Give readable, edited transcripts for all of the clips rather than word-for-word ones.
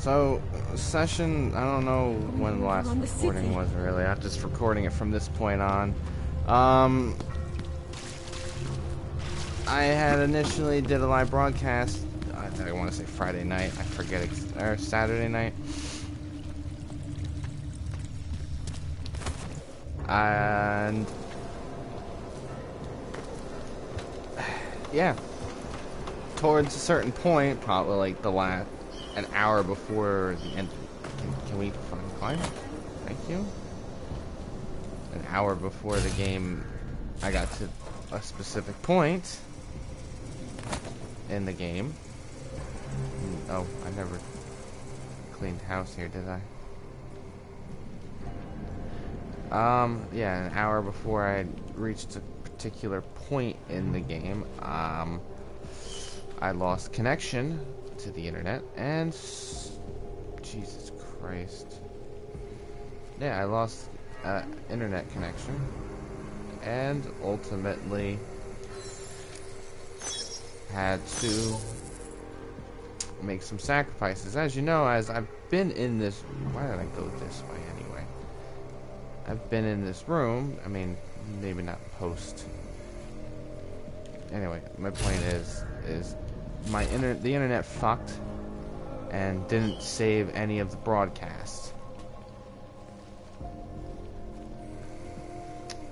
So, session, I don't know when the last recording was really. I'm just recording it from this point on. I had initially did a live broadcast, I want to say Friday night, I forget, or Saturday night. And yeah, towards a certain point, probably like the last, an hour before the end. Can we climb? Thank you. An hour before the game, I got to a specific point in the game. Oh, I never cleaned house here, did I? Yeah, an hour before I reached a particular point in the game, I lost connection to the internet, and Jesus Christ. Yeah, I lost internet connection, and ultimately had to make some sacrifices. As you know, as I've been in this... Why did I go this way anyway? I've been in this room. I mean, maybe not post. Anyway, my point is the internet fucked and didn't save any of the broadcasts.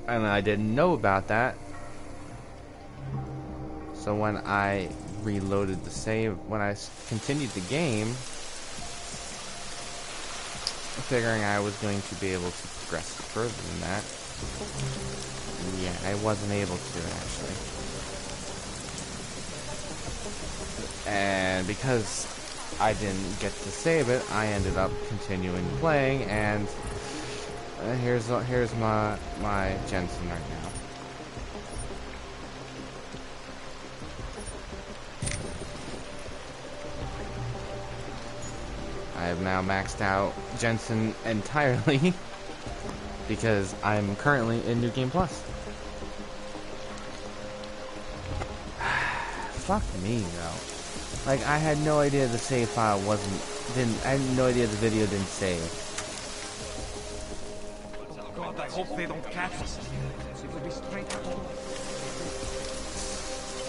And I didn't know about that. So when I reloaded the save, when I continued the game, figuring I was going to be able to progress further than that, yeah, I wasn't able to actually. And because I didn't get to save it, I ended up continuing playing, and here's my Jensen right now. I have now maxed out Jensen entirely because I'm currently in New Game Plus. Fuck me, though. Like, I had no idea the save file I had no idea the video didn't save. God, I hope they don't catch us. It will be straight out.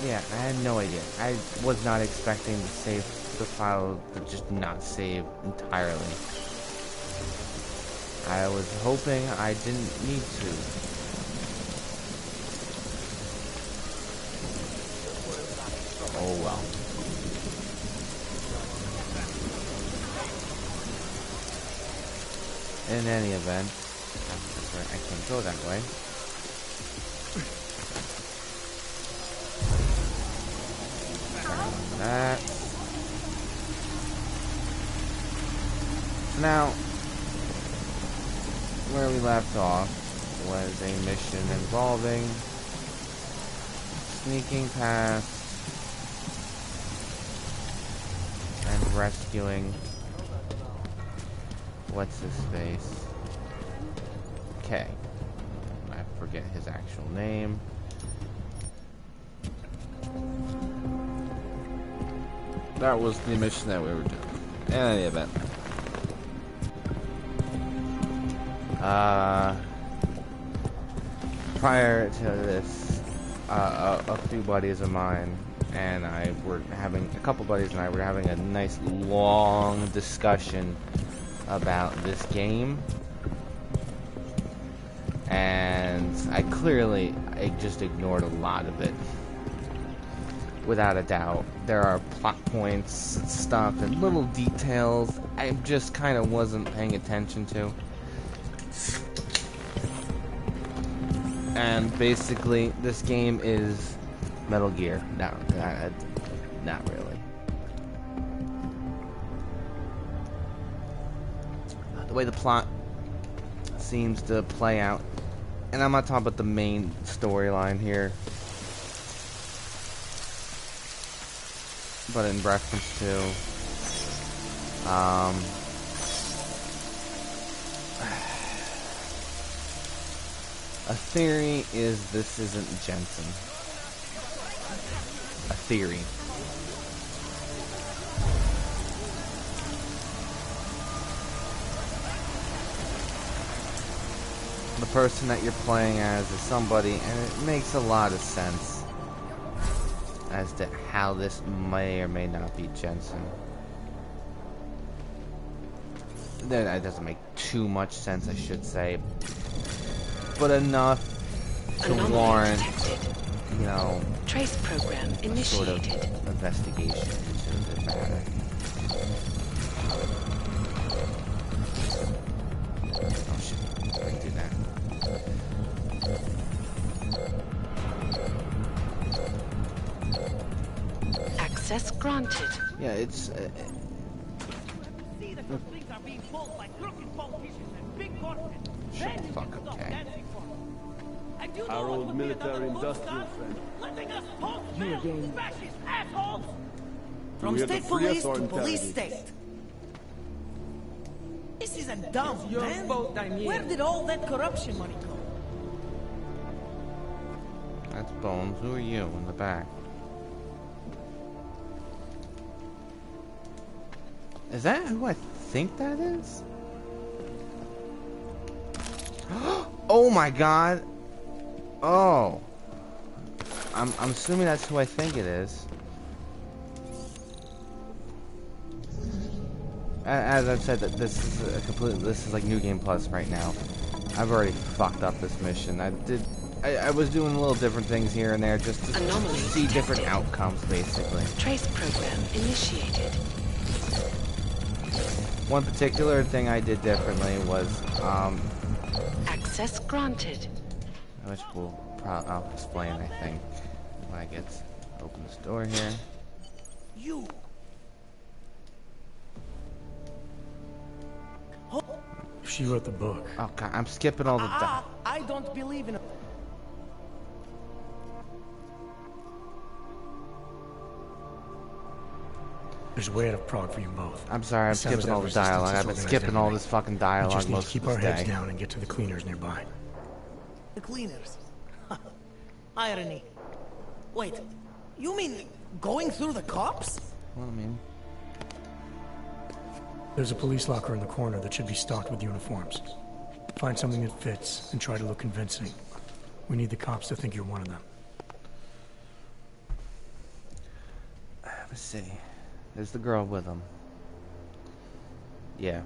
Yeah, I had no idea. I was not expecting the file to just not save entirely. I was hoping I didn't need to. Oh well. In any event, that's right, I can't go that way. That. Now, where we left off was a mission involving sneaking past and rescuing what's his face? Okay. I forget his actual name. That was the mission that we were doing. In any event. Prior to this, a few buddies of mine and I were having, a couple buddies and I were having a nice long discussion about this game. And I just ignored a lot of it. Without a doubt, there are plot points and stuff and little details I just kind of wasn't paying attention to. And basically, this game is Metal Gear. Not really. The way the plot seems to play out, and I'm not talking about the main storyline here, but in reference to a theory is this isn't Jensen. A theory. the person that you're playing as is somebody, and it makes a lot of sense as to how this may or may not be Jensen. Then it doesn't make too much sense, I should say, but enough to warrant, you know, trace program initiated. Sort of investigation into the matter. Oh shit! I can do that. Access granted. Yeah, it's. Shut the fuck up, okay? Our old military industrial friend. You again. From state police to police state. This isn't dumb, your man. boat, Daniel. Where did all that corruption money go? That's Bones. Who are you in the back? Is that who I think that is? Oh my god! Oh, I'm assuming that's who I think it is. As I've said, that this is this is like New Game Plus right now. I've already fucked up this mission. I was doing little different things here and there just to see different outcomes, basically. Trace program initiated. One particular thing I did differently was access granted. which I'll explain, I think, when I get to open this door here. You. She wrote the book. Oh god, I'm skipping all the I don't believe in. There's a way out of Prague for you both. I'm sorry, I'm skipping all the dialogue. I've been skipping all this fucking dialogue We just need to most keep of our this heads day. down and get to the cleaners nearby. The cleaners. Irony. Wait, you mean going through the cops? Well, I mean, There's a police locker in the corner that should be stocked with uniforms. Find something that fits and try to look convincing. We need the cops to think you're one of them. let's see. There's the girl with him. Yeah.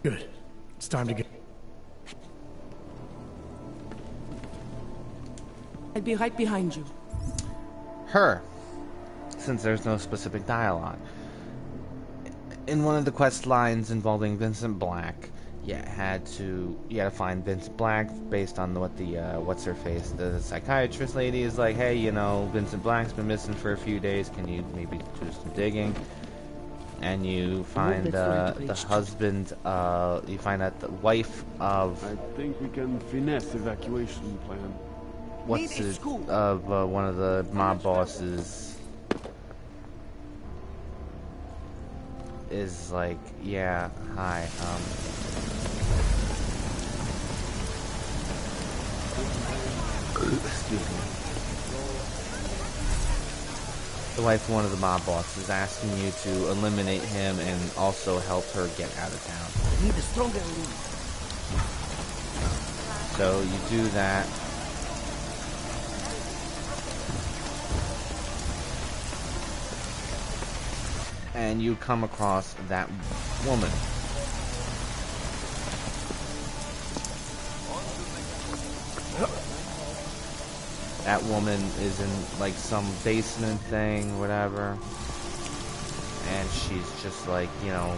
Good. It's time to get... I'll be right behind you. Her. Since there's no specific dialogue. In one of the quest lines involving Vincent Black, you had to find Vincent Black based on what the what's her face, the psychiatrist lady is like, hey, you know, Vincent Black's been missing for a few days, can you maybe do some digging? And you find the husband, you find out the wife of... I think we can finesse evacuation plan. What's it, of one of the mob bosses is like, yeah, hi, excuse me. The wife of one of the mob bosses asking you to eliminate him and also help her get out of town. I need a stronger lead. So you do that. And you come across that woman. That woman is in like some basement thing, whatever. And she's just like, you know,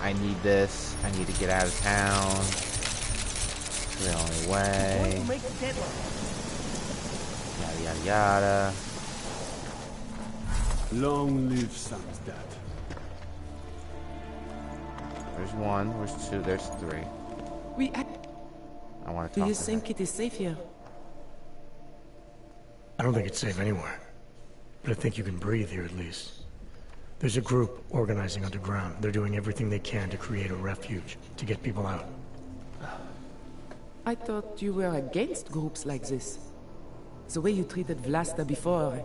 I need this. I need to get out of town. It's the only way. Yada yada yada. Long live Samstad. There's one, there's two, there's three. I want to talk to her. Do you think it is safe here? I don't think it's safe anywhere. But I think you can breathe here at least. There's a group organizing underground. They're doing everything they can to create a refuge, to get people out. I thought you were against groups like this. The way you treated Vlasta before.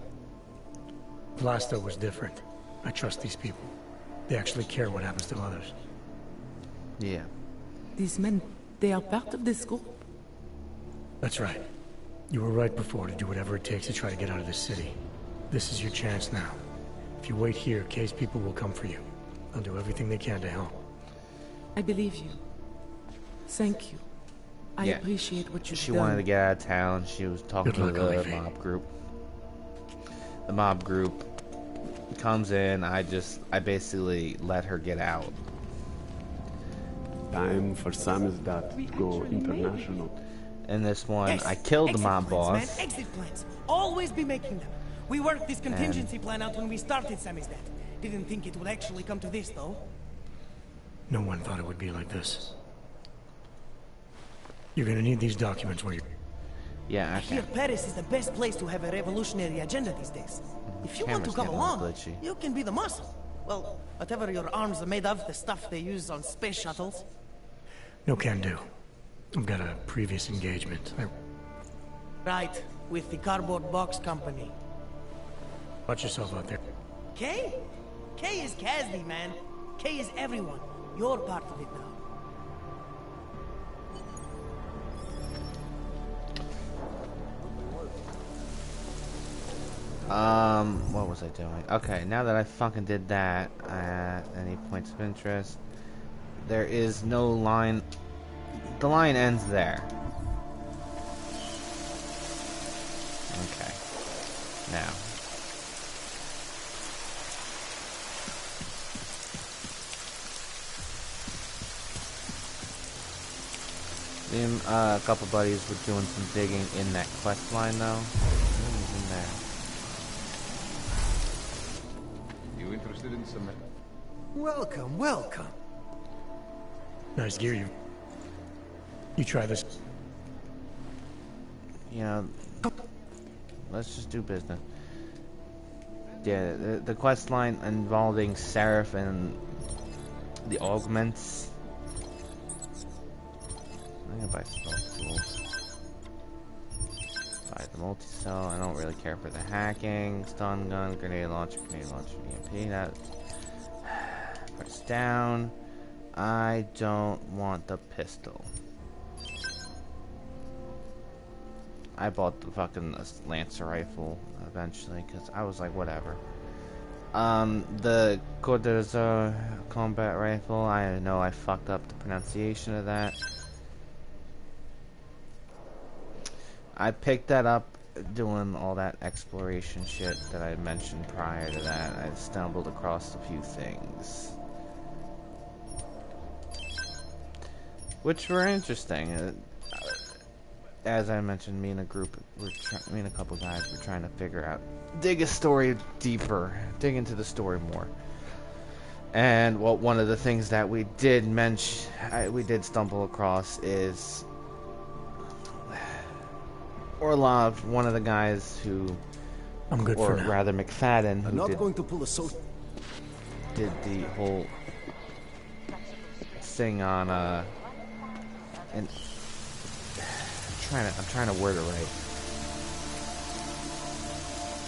Vlasta was different. I trust these people. They actually care what happens to others. Yeah. These men, they are part of this group. That's right. You were right before to do whatever it takes to try to get out of this city. This is your chance now. If you wait here, Kay's people will come for you. They'll do everything they can to help. I believe you. Thank you. I Yeah. appreciate what you've She done. wanted to get out of town. She was talking Good to luck, the Olivia. mob group. The mob group comes in. I basically let her get out. Time for Samizdat to go international. In this one, Yes, I killed the exit mob plans, boss. Man, exit plans. Always be making them. We worked this contingency plan out when we started Samizdat. Didn't think it would actually come to this, though. No one thought it would be like this. You're gonna need these documents while you're... Yeah, I Here, can. Paris is the best place to have a revolutionary agenda these days. If you want to Camera's come getting along, glitchy. you can be the muscle. Well, whatever your arms are made of, the stuff they use on space shuttles. No can do. I've got a previous engagement. Right, with the cardboard box company. Watch yourself out there. Kay? Kay is Casby, man. Kay is everyone. You're part of it now. What was I doing? Okay, now that I fucking did that, any points of interest? There is no line. The line ends there. Okay. Now. Me and a couple buddies were doing some digging in that quest line though. Who's in there? You interested in some... Welcome, welcome. Nice gear you try this. You know, let's just do business. Yeah, the quest line involving Seraph and the augments. I'm gonna buy spell tools. Buy the multi-cell. I don't really care for the hacking. Stun gun, grenade launcher, EMP. That. Press down. I don't want the pistol. I bought the fucking Lancer rifle eventually because I was like, whatever. The Cordoza combat rifle, I know I fucked up the pronunciation of that. I picked that up doing all that exploration shit that I mentioned prior to that. I stumbled across a few things, which were interesting. As I mentioned, me and a couple guys were trying to figure out, dig a story deeper, dig into the story more. And well, one of the things that we did we did stumble across is Orlov, one of the guys who, I'm good or for now. rather McFadden, I'm who not did, going to pull a so. did the whole thing on and I'm trying to word it right.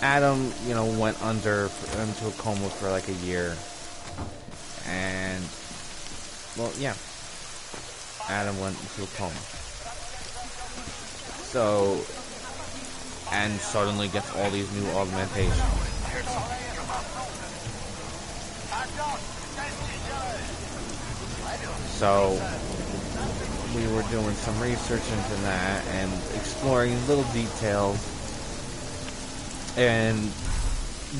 Adam, you know, went into a coma for like a year, and well, yeah, Adam went into a coma. So, and suddenly gets all these new augmentations. So we were doing some research into that and exploring little details and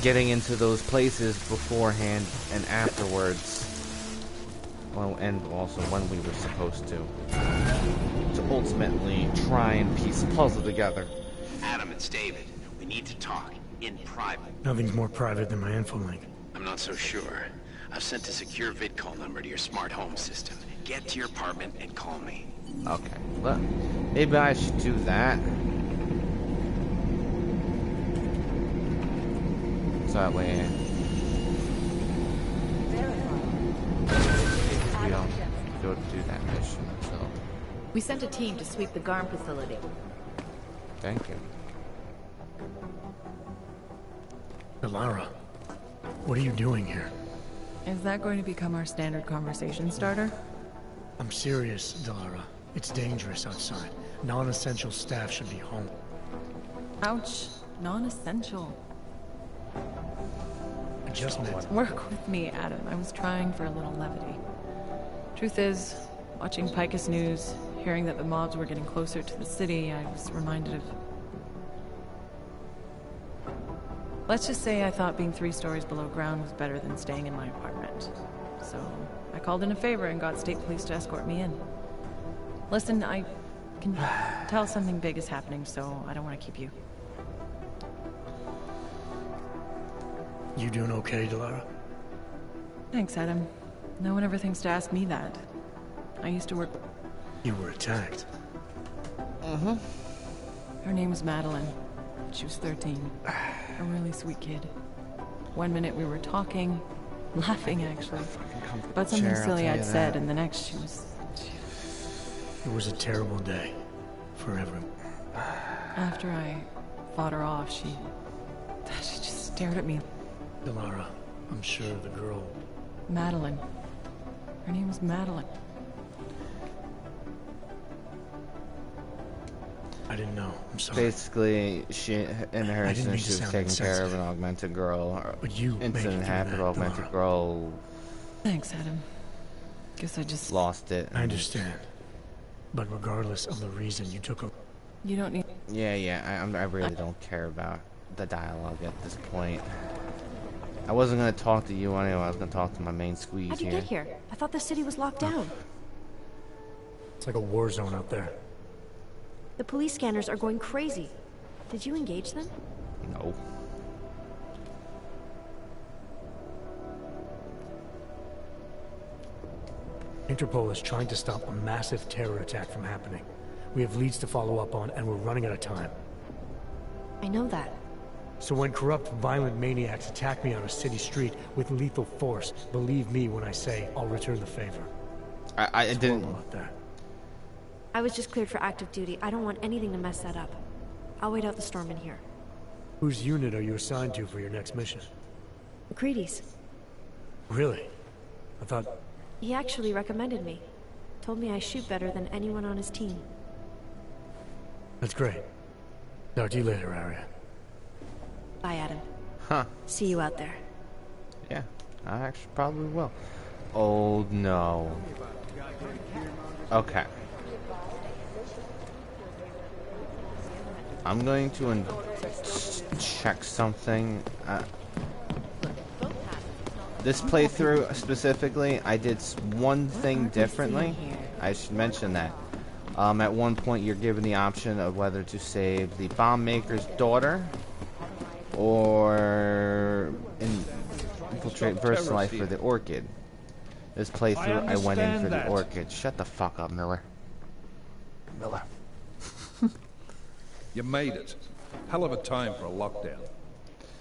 getting into those places beforehand and afterwards. Well, and also when we were supposed to ultimately try and piece a puzzle together. Adam, it's David. We need to talk in private. Nothing's more private than my info-link. I'm not so sure. I've sent a secure vidcall number to your smart home system. Get to your apartment and call me. Okay, well, maybe I should do that. So that way we don't go to do that mission. So We sent a team to sweep the GARM facility. thank you. Lara, what are you doing here? Is that going to become our standard conversation starter? I'm serious, Delara. It's dangerous outside. Non-essential staff should be home. Ouch. Non-essential. I just meant... Work with me, Adam. I was trying for a little levity. Truth is, watching Picus News, hearing that the mobs were getting closer to the city, I was reminded of... Let's just say I thought being 3 stories below ground was better than staying in my apartment. So, I called in a favor and got state police to escort me in. Listen, I can tell something big is happening, so I don't want to keep you. You doing okay, Delara? Thanks, Adam. No one ever thinks to ask me that. I used to work... You were attacked. Uh-huh. Her name was Madeline. She was 13. A really sweet kid. One minute we were talking, laughing actually, about something silly I'd said, and the next she was... It was a terrible day. For everyone. After I fought her off, she just stared at me. Delara, I'm sure the girl... Madeline. Her name was Madeline. I didn't know. I'm sorry. Basically, she in her instance, she was taking care of an augmented girl. But you incident happened, augmented girl. Thanks, Adam. Guess I just lost it. I understand. But regardless of the reason, you took a... You don't need... Yeah, I really don't care about the dialogue at this point. I wasn't going to talk to you anyway, I was going to talk to my main squeeze. How'd you get here? I thought the city was locked down. It's like a war zone out there. The police scanners are going crazy. Did you engage them? No. Interpol is trying to stop a massive terror attack from happening. We have leads to follow up on, and we're running out of time. I know that. So when corrupt, violent maniacs attack me on a city street with lethal force, believe me when I say I'll return the favor. I didn't... I was just cleared for active duty. I don't want anything to mess that up. I'll wait out the storm in here. Whose unit are you assigned to for your next mission? McCready's. Really? I thought... He actually recommended me. Told me I shoot better than anyone on his team. That's great. Talk to you later, Arya. Bye, Adam. Huh. See you out there. Yeah, I actually probably will. Oh, no. Okay. I'm going to check something. This playthrough specifically, I did one thing differently. I should mention that. At one point, you're given the option of whether to save the bomb maker's daughter or infiltrate Versailles for the Orchid. This playthrough, I went in for the Orchid. Shut the fuck up, Miller. Miller. You made it. Hell of a time for a lockdown.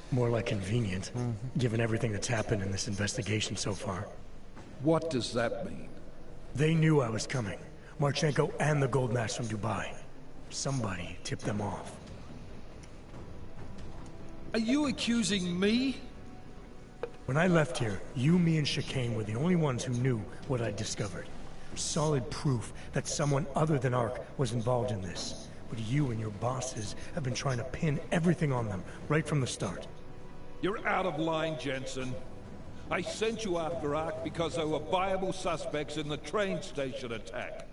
More like convenient, given everything that's happened in this investigation so far. What does that mean? They knew I was coming. Marchenko and the gold mask from Dubai. Somebody tipped them off. Are you accusing me? When I left here, you, me, and Chicane were the only ones who knew what I'd discovered. Solid proof that someone other than Ark was involved in this. But you and your bosses have been trying to pin everything on them, right from the start. You're out of line, Jensen. I sent you after Ark because there were viable suspects in the train station attack.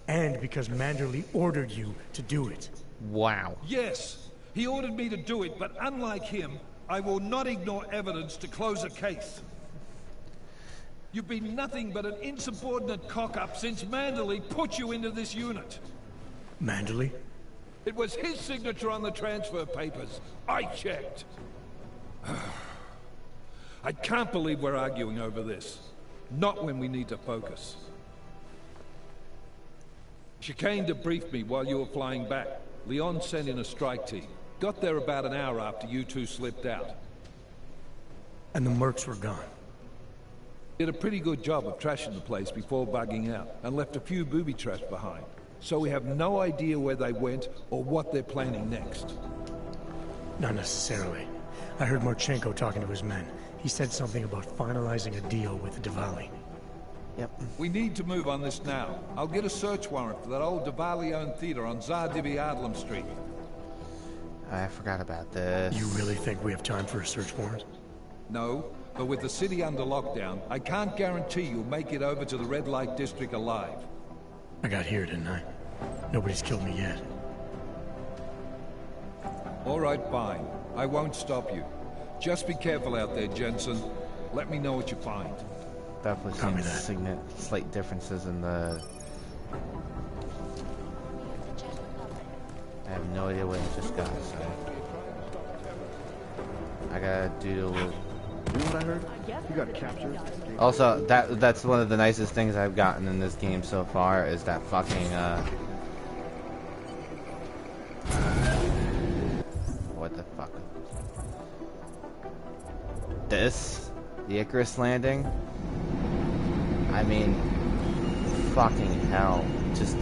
And because Manderley ordered you to do it. Wow. Yes, he ordered me to do it, but unlike him, I will not ignore evidence to close a case. You've been nothing but an insubordinate cock-up since Manderley put you into this unit. Manderley? It was his signature on the transfer papers. I checked. I can't believe we're arguing over this. Not when we need to focus. Chicane debriefed me while you were flying back. Leon sent in a strike team. Got there about an hour after you two slipped out. And the mercs were gone. Did a pretty good job of trashing the place before bugging out, and left a few booby traps behind. So we have no idea where they went or what they're planning next. Not necessarily. I heard Marchenko talking to his men. He said something about finalizing a deal with Diwali. Yep. We need to move on this now. I'll get a search warrant for that old Diwali-owned theater on Zardibi Adlam Street. I forgot about this. You really think we have time for a search warrant? No, but with the city under lockdown, I can't guarantee you'll make it over to the red light district alive. I got here, didn't I? Nobody's killed me yet. All right, fine. I won't stop you. Just be careful out there, Jensen. Let me know what you find. Definitely seeing slight differences in the... I have no idea what I just got, so... I gotta deal with... You know what I heard? You got captured. Also, that's one of the nicest things I've gotten in this game so far, is that fucking, what the fuck? This? The Icarus landing? I mean, fucking hell. Just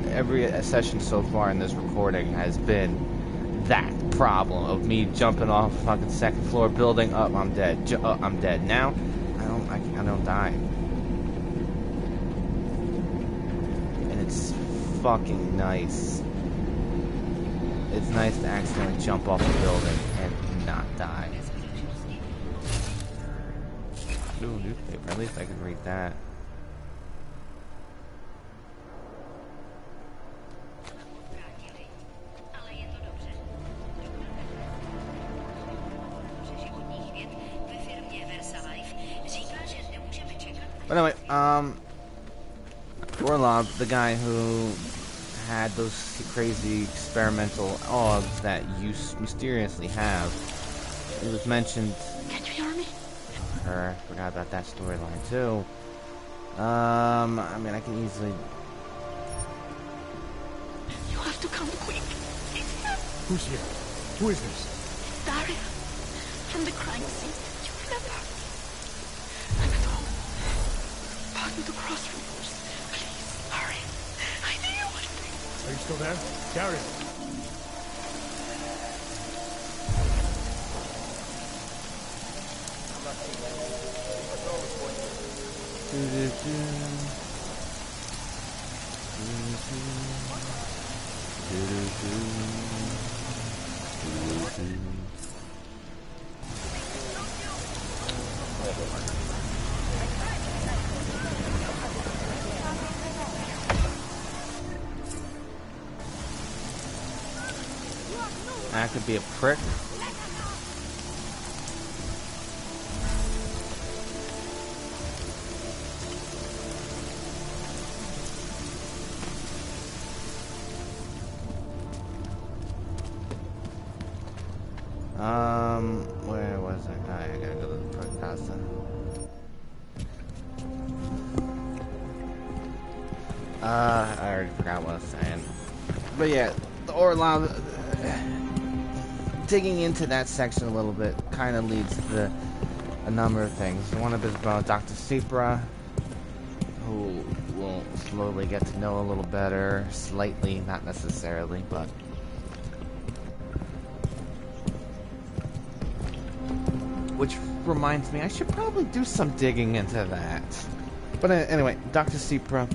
every session so far in this recording has been that problem of me jumping off a fucking second floor building. Up, I'm dead. I'm dead. Now, I don't die. And it's fucking nice. It's nice to accidentally jump off a building and not die. Ooh, newspaper. At least I can read that. But anyway, Orlov, the guy who had those crazy experimental augs that you mysteriously have, it was mentioned. Can you hear me? I forgot about that storyline too. I mean, I can easily. You have to come quick. Who's here? Who is this? Daria, from the crime scene. You remember? I'm at home. Pardon the crossroads. Please, hurry. I need you one thing. Are you still there? Daria. That could be a prick. Where was that guy? I gotta go to the prick casa. I already forgot what I was saying. But yeah, the Orlov, digging into that section a little bit kind of leads to a number of things. One of his about Dr. Sipra, who we'll slowly get to know a little better, slightly, not necessarily, but which reminds me, I should probably do some digging into that. But anyway, Dr. Sipra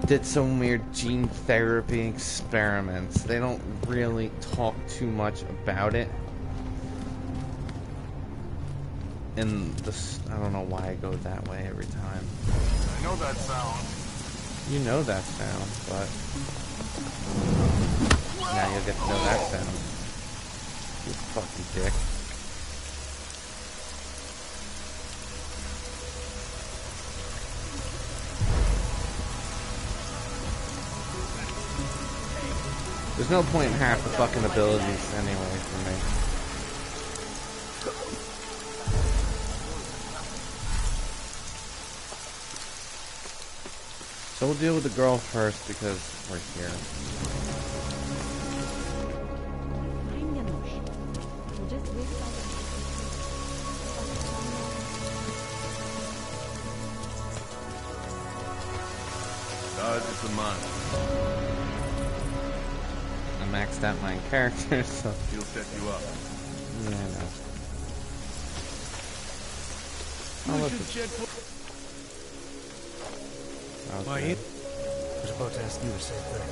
did some weird gene therapy experiments. They don't really talk too much about it. And this, I don't know why I go that way every time. I know that sound. You know that sound, but now you'll get to know that sound. You fucking dick. There's no point in half the fucking abilities anyway for me. So we'll deal with the girl first because we're here. It's a month. I maxed out my character, so He'll set you up. yeah, I know. Oh, look. My hit? I was about to ask you the same thing.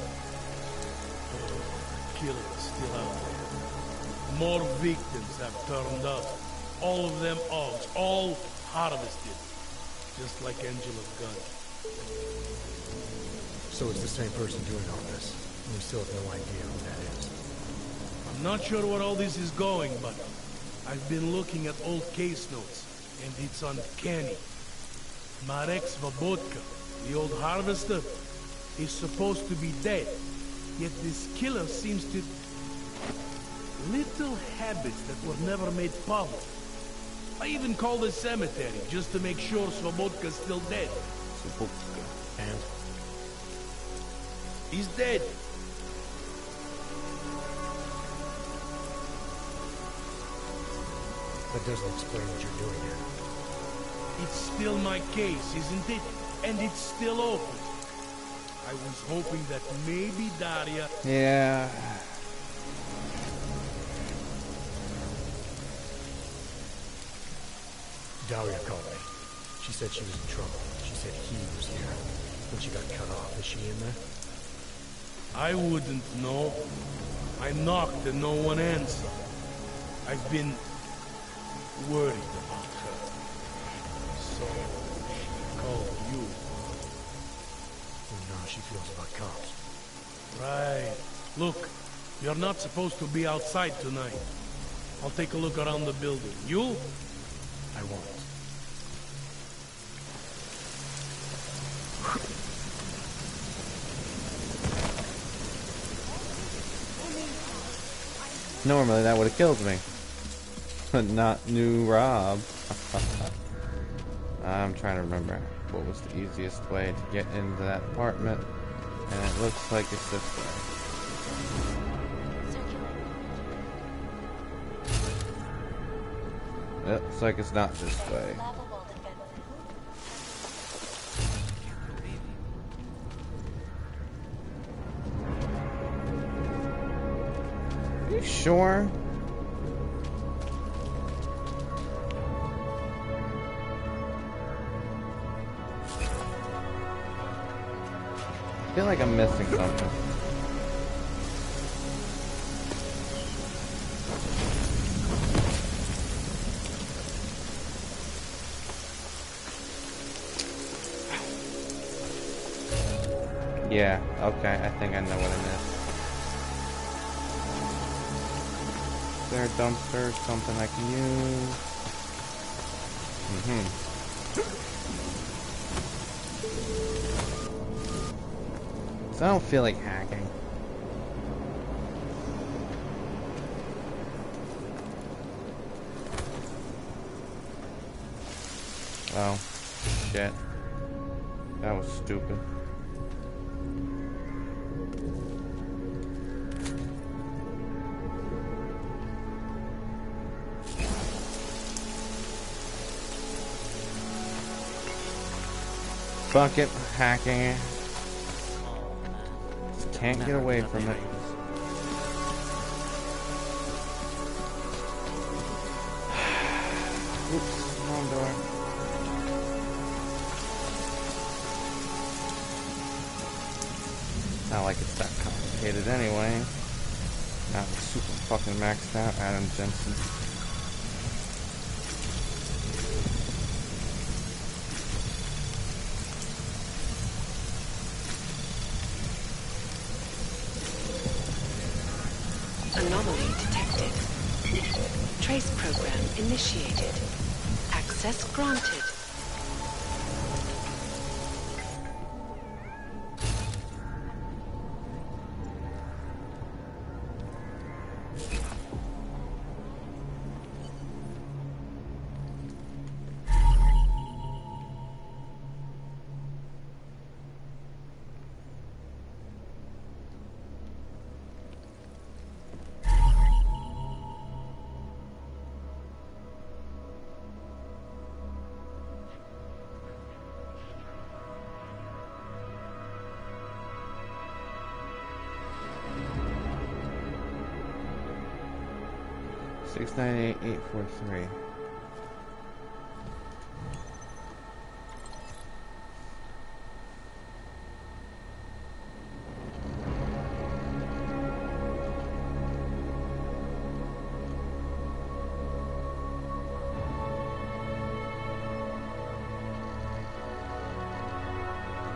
Killers still out there. More victims have turned up. All of them Augs, all harvested. Just like Angela's gun. So it's the same person doing all this. We still have no idea who that is. I'm not sure where all this is going, but I've been looking at old case notes, and it's uncanny. Marek Svobotka, the old harvester, is supposed to be dead. Yet this killer seems to... little habits that were never made public. I even called the cemetery just to make sure Svobodka's still dead. Svobotka. And? He's dead. That doesn't explain what you're doing here. It's still my case, isn't it? And it's still open. I was hoping that maybe Daria... Yeah. Daria called me. She said she was in trouble. She said he was here. When she got cut off, is she in there? I wouldn't know. I knocked and no one answered. I've been worried about her. So she called you. You know how she feels about cops. Right. Look, you're not supposed to be outside tonight. I'll take a look around the building. You? I won't. Normally that would have killed me. But not new Rob. I'm trying to remember what was the easiest way to get into that apartment. And it looks like it's this way. It looks like it's not this way. Are you sure? I feel like I'm missing something. Yeah, okay, I think I know what I missed. Is there a dumpster or something I can use? So I don't feel like hacking. Oh, shit. That was stupid. Fuck it, hacking it. Just can't get away from it. Oops, wrong door. Not like it's that complicated anyway. Now I'm super fucking maxed out, Adam Jensen. Anomaly detected. Trace program initiated. Access granted. Six nine eight 843.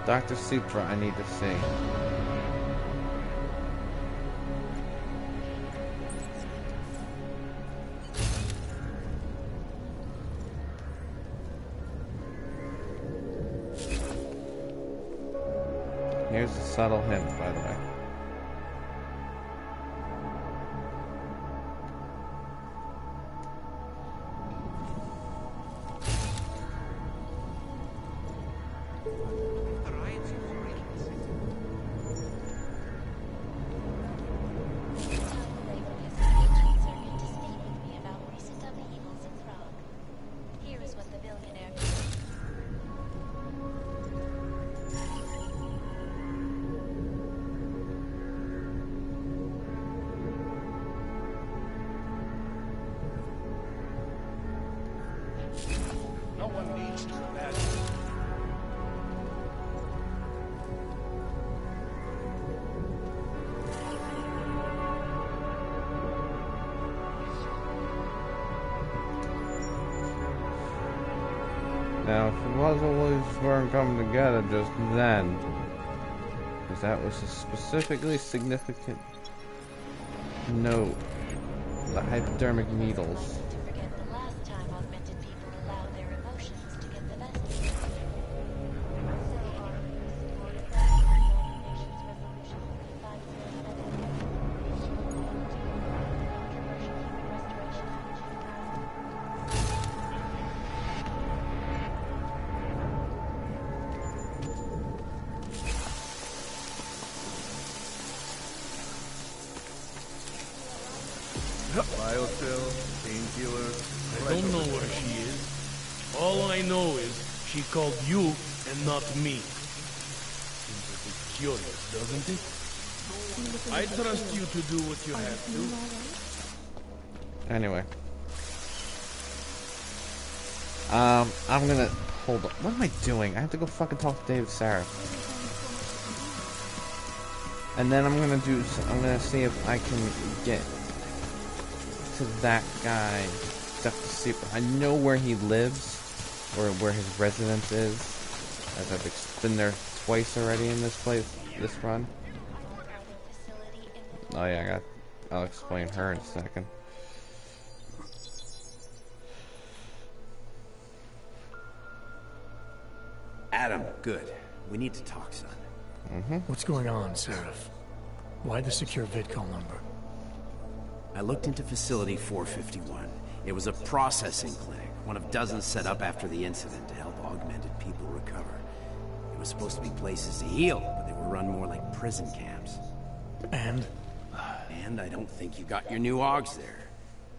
Dr. Supra, I need to see. Here's a subtle hint, by the way. Now, if the puzzles weren't coming together just then, because that was a specifically significant note, the hypodermic needles. Biotil, painkiller. I don't know where she is. All I know is she called you and not me. Seems a bit curious, doesn't it? I trust you to do what you have to. Anyway. I'm gonna... Hold on. What am I doing? I have to go fucking talk to David Sarah. And then I'm gonna see if I can get to that guy, Dr. Super. I know where he lives, or where his residence is, as I've been there twice already in this place, this run. Oh yeah, I'll explain her in a second. Adam, good. We need to talk, son. What's going on, Seraph? Why the secure VidCall number? I looked into Facility 451. It was a processing clinic, one of dozens set up after the incident to help augmented people recover. It was supposed to be places to heal, but they were run more like prison camps. And? And I don't think you got your new AUGs there.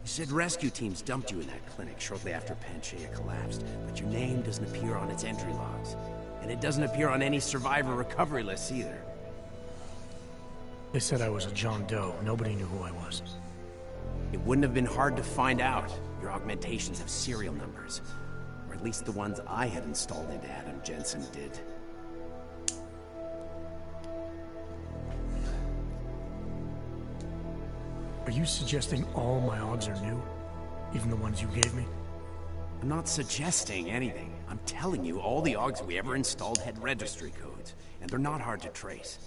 You said rescue teams dumped you in that clinic shortly after Panchaea collapsed, but your name doesn't appear on its entry logs. And it doesn't appear on any survivor recovery lists either. They said I was a John Doe. Nobody knew who I was. It wouldn't have been hard to find out. Your augmentations have serial numbers. Or at least the ones I had installed into Adam Jensen did. Are you suggesting all my AUGs are new? Even the ones you gave me? I'm not suggesting anything. I'm telling you, all the AUGs we ever installed had registry codes. And they're not hard to trace.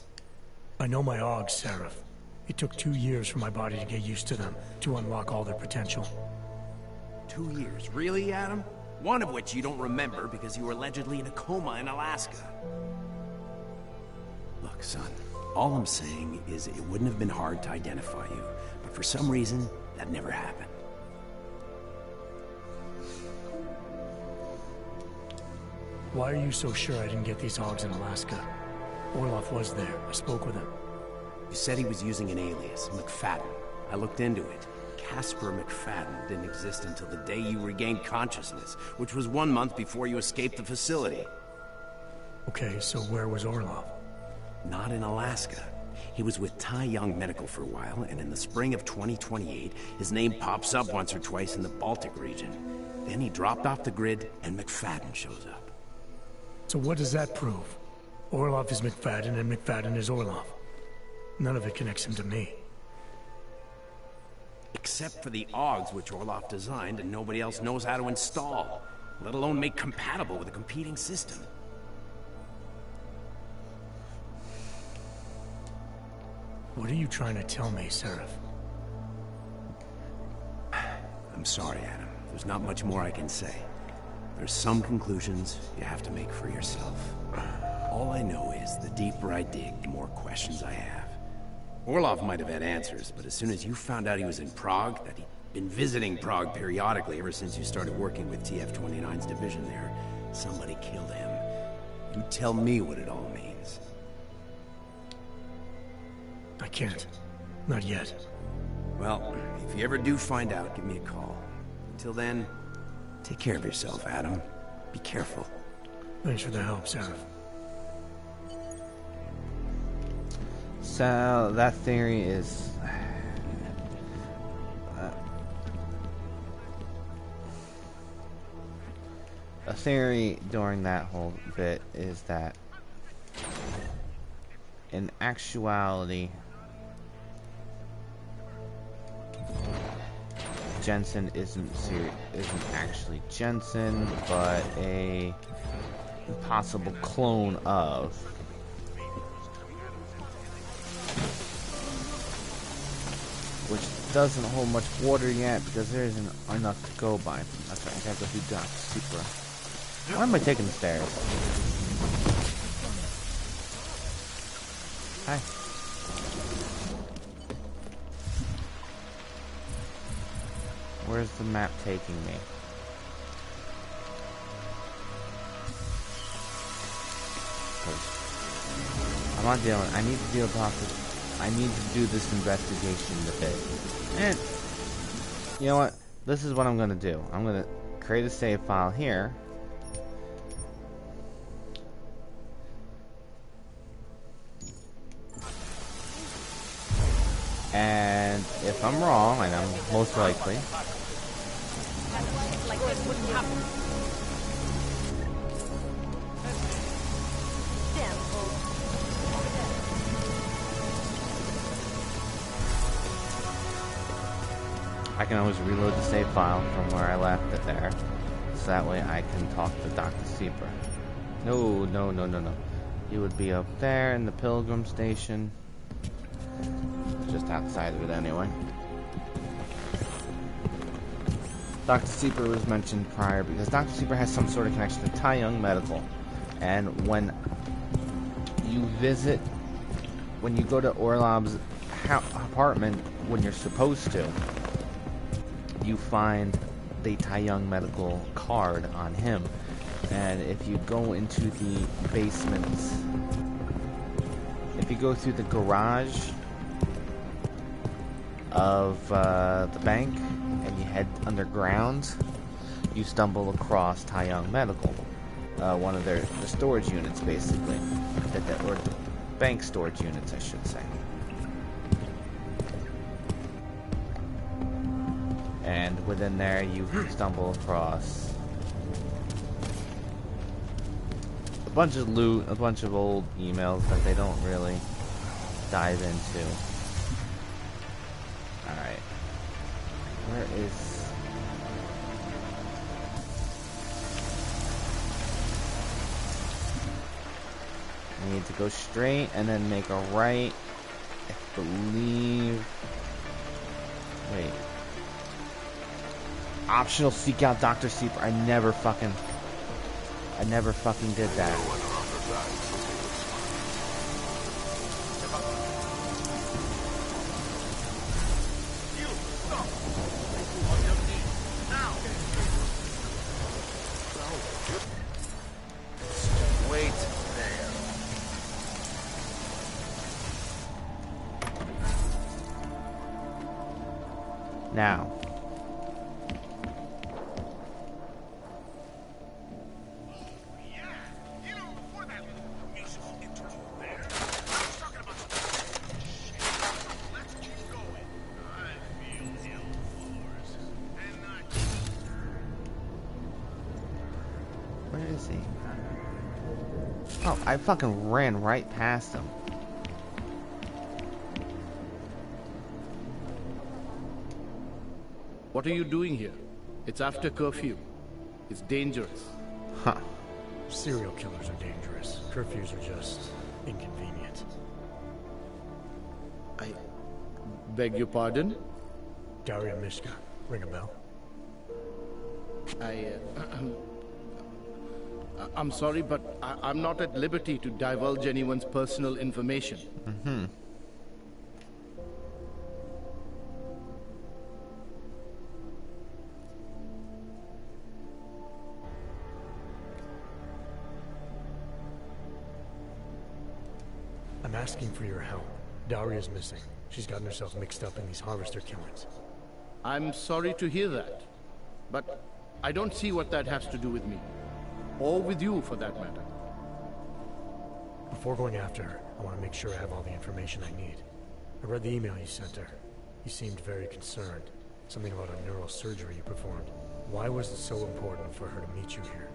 I know my AUGs, Seraph. It took 2 years for my body to get used to them, to unlock all their potential. 2 years? Really, Adam? One of which you don't remember because you were allegedly in a coma in Alaska. Look, son, all I'm saying is it wouldn't have been hard to identify you, but for some reason, that never happened. Why are you so sure I didn't get these AUGs in Alaska? Orloff was there. I spoke with him. You said he was using an alias, McFadden. I looked into it. Casper McFadden didn't exist until the day you regained consciousness, which was 1 month before you escaped the facility. Okay, so where was Orloff? Not in Alaska. He was with Tai Young Medical for a while, and in the spring of 2028, his name pops up once or twice in the Baltic region. Then he dropped off the grid, and McFadden shows up. So what does that prove? Orloff is McFadden, and McFadden is Orloff. None of it connects him to me. Except for the AUGs which Orloff designed and nobody else knows how to install, let alone make compatible with a competing system. What are you trying to tell me, Seraph? I'm sorry, Adam. There's not much more I can say. There's some conclusions you have to make for yourself. All I know is the deeper I dig, the more questions I have. Orlov might have had answers, but as soon as you found out he was in Prague, that he'd been visiting Prague periodically ever since you started working with TF-29's division there, somebody killed him. You tell me what it all means. I can't. Not yet. Well, if you ever do find out, give me a call. Until then, take care of yourself, Adam. Be careful. Thanks for the help, Seraph. So, that theory is... a theory during that whole bit is that in actuality Jensen isn't actually Jensen, but a possible clone of. Which doesn't hold much water yet because there isn't enough to go by. That's right, I gotta go through Dr. Super. Why am I taking the stairs? Hi. Where's the map taking me? I'm not dealing. I need to deal with I need to do this investigation a bit. And you know what? This is what I'm gonna do. I'm gonna create a save file here. And if I'm wrong, and I'm most likely, Like this wouldn't happen. Damn fool. I can always reload the save file from where I left it there, so that way I can talk to Dr. Sieper. No. He would be up there in the Pilgrim Station. Just outside of it anyway. Dr. Sieper was mentioned prior because Dr. Sieper has some sort of connection to Tai Young Medical. And when you go to Orlov's apartment when you're supposed to, you find the Tai Young Medical card on him. And if you go into the basement, if you go through the garage of the bank and you head underground, you stumble across Tai Young Medical, one of the storage units, basically, or the bank storage units, I should say. And within there, you stumble across a bunch of loot, a bunch of old emails that they don't really dive into. Alright. Where is... I need to go straight and then make a right. I believe... Wait. Optional seek out Dr. Sieper. I never fucking did that. Wait there. Now. Where is he? Oh, I fucking ran right past him. What are you doing here? It's after curfew. It's dangerous. Huh. Serial killers are dangerous. Curfews are just inconvenient. I beg your pardon? Daria Mishka. Ring a bell? I'm sorry, but I'm not at liberty to divulge anyone's personal information. Mm-hmm. I'm asking for your help. Daria's missing. She's gotten herself mixed up in these harvester killings. I'm sorry to hear that, but I don't see what that has to do with me. Or with you, for that matter. Before going after her, I want to make sure I have all the information I need. I read the email you sent her. You seemed very concerned. Something about a neural surgery you performed. Why was it so important for her to meet you here?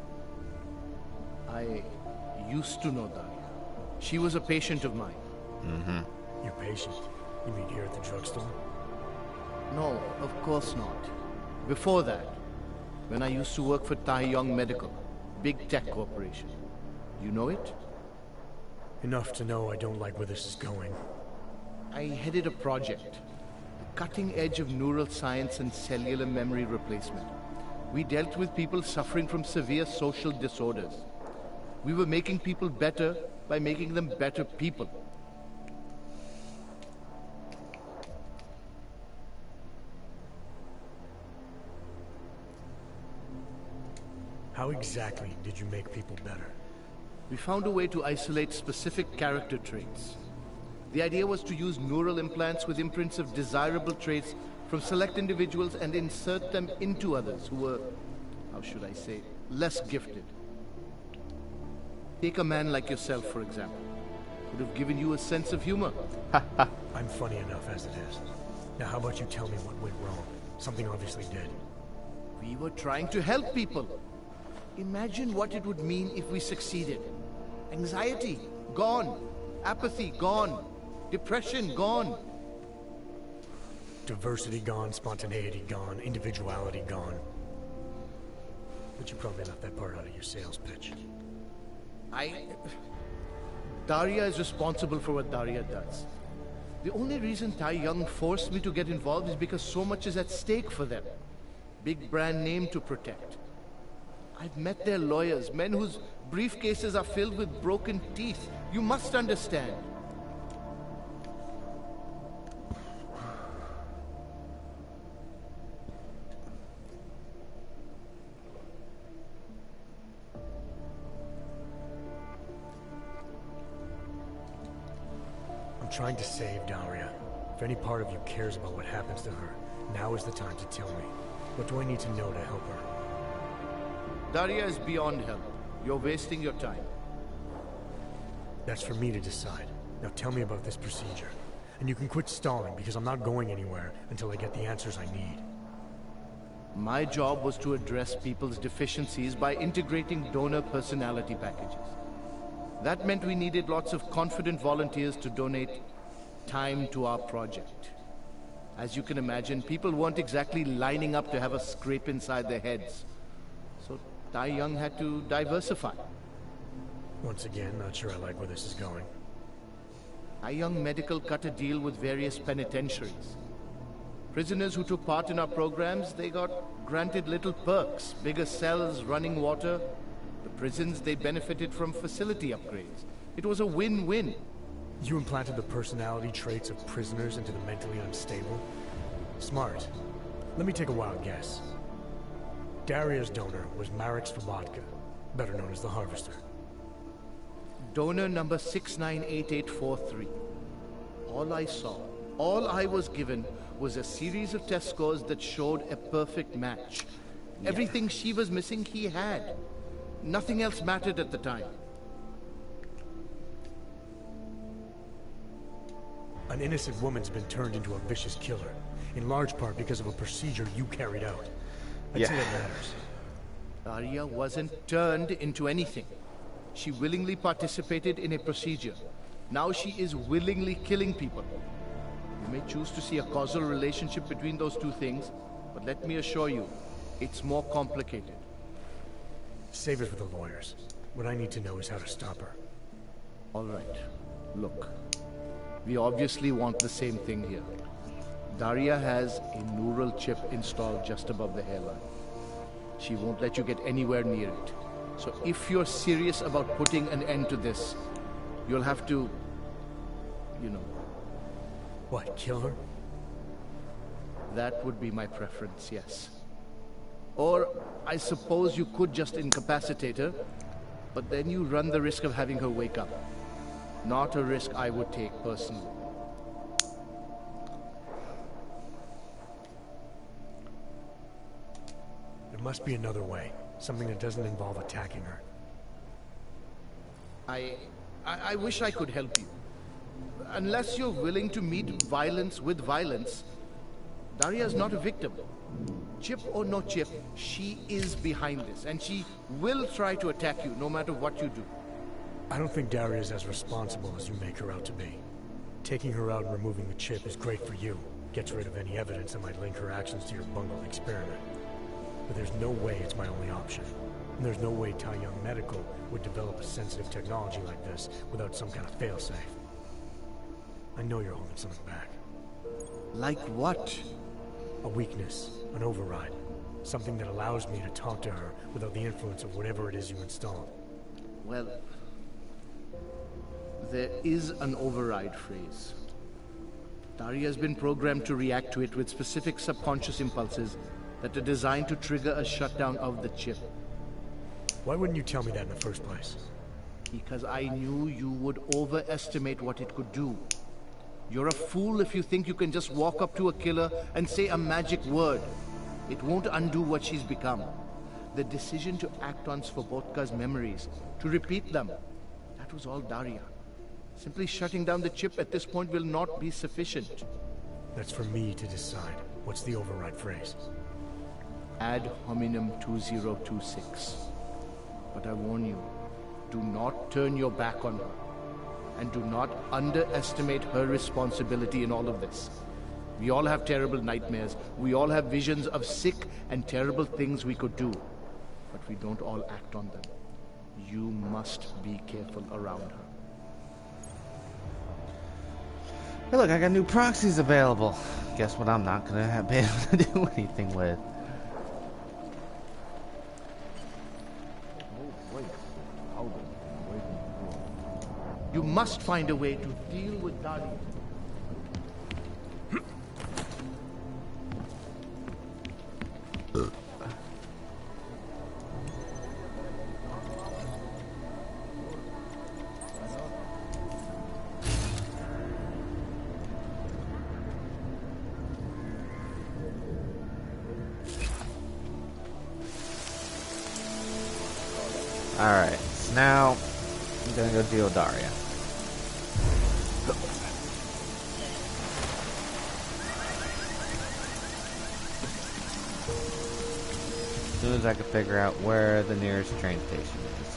I used to know Daria. She was a patient of mine. Mm-hmm. Your patient? You mean here at the drugstore? No, of course not. Before that, when I used to work for Tai Yong Medical, big tech corporation. You know it? Enough to know I don't like where this is going. I headed a project. The cutting edge of neural science and cellular memory replacement. We dealt with people suffering from severe social disorders. We were making people better by making them better people. How exactly did you make people better? We found a way to isolate specific character traits. The idea was to use neural implants with imprints of desirable traits from select individuals and insert them into others who were, how should I say, less gifted. Take a man like yourself, for example. Would have given you a sense of humor. I'm funny enough as it is. Now how about you tell me what went wrong? Something obviously did. We were trying to help people. Imagine what it would mean if we succeeded. Anxiety, gone. Apathy, gone. Depression, gone. Diversity gone, spontaneity gone, individuality gone. But you probably left that part out of your sales pitch. Daria is responsible for what Daria does. The only reason Tai Yong forced me to get involved is because so much is at stake for them. Big brand name to protect. I've met their lawyers, men whose briefcases are filled with broken teeth. You must understand. I'm trying to save Daria. If any part of you cares about what happens to her, now is the time to tell me. What do I need to know to help her? Daria is beyond help. You're wasting your time. That's for me to decide. Now tell me about this procedure. And you can quit stalling, because I'm not going anywhere until I get the answers I need. My job was to address people's deficiencies by integrating donor personality packages. That meant we needed lots of confident volunteers to donate time to our project. As you can imagine, people weren't exactly lining up to have a scrape inside their heads. So Tai Yong had to diversify. Once again, not sure I like where this is going. Tai Yong Medical cut a deal with various penitentiaries. Prisoners who took part in our programs, they got granted little perks, bigger cells, running water. The prisons, they benefited from facility upgrades. It was a win-win. You implanted the personality traits of prisoners into the mentally unstable? Smart. Let me take a wild guess. Daria's donor was Marek Svobotka, better known as the Harvester. Donor number 698843. All I saw, all I was given, was a series of test scores that showed a perfect match. Yeah. Everything she was missing, he had. Nothing else mattered at the time. An innocent woman's been turned into a vicious killer, in large part because of a procedure you carried out. I'd say that matters. Daria wasn't turned into anything. She willingly participated in a procedure. Now she is willingly killing people. You may choose to see a causal relationship between those two things, but let me assure you, it's more complicated. Save it for the lawyers. What I need to know is how to stop her. All right. Look. We obviously want the same thing here. Daria has a neural chip installed just above the hairline. She won't let you get anywhere near it. So if you're serious about putting an end to this, you'll have to, you know... What, kill her? That would be my preference, yes. Or, I suppose you could just incapacitate her, but then you run the risk of having her wake up. Not a risk I would take personally. There must be another way. Something that doesn't involve attacking her. I wish I could help you. Unless you're willing to meet violence with violence, Daria's not a victim. Chip or no chip, she is behind this, and she will try to attack you no matter what you do. I don't think Daria's as responsible as you make her out to be. Taking her out and removing the chip is great for you. Gets rid of any evidence that might link her actions to your bungled experiment. But there's no way it's my only option. And there's no way Tai Young Medical would develop a sensitive technology like this without some kind of failsafe. I know you're holding something back. Like what? A weakness, an override. Something that allows me to talk to her without the influence of whatever it is you installed. Well, there is an override phrase. Daria has been programmed to react to it with specific subconscious impulses that are designed to trigger a shutdown of the chip. Why wouldn't you tell me that in the first place? Because I knew you would overestimate what it could do. You're a fool if you think you can just walk up to a killer and say a magic word. It won't undo what she's become. The decision to act on Svobodka's memories, to repeat them, that was all Daria. Simply shutting down the chip at this point will not be sufficient. That's for me to decide. What's the override phrase? Ad hominem 2026. But I warn you, do not turn your back on her. And do not underestimate her responsibility in all of this. We all have terrible nightmares. We all have visions of sick and terrible things we could do. But we don't all act on them. You must be careful around her. Hey, look, I got new proxies available. Guess what I'm not gonna be able to do anything with. You must find a way to deal with Daria. Alright, so now I'm gonna go deal with Daria. As soon as I can figure out where the nearest train station is.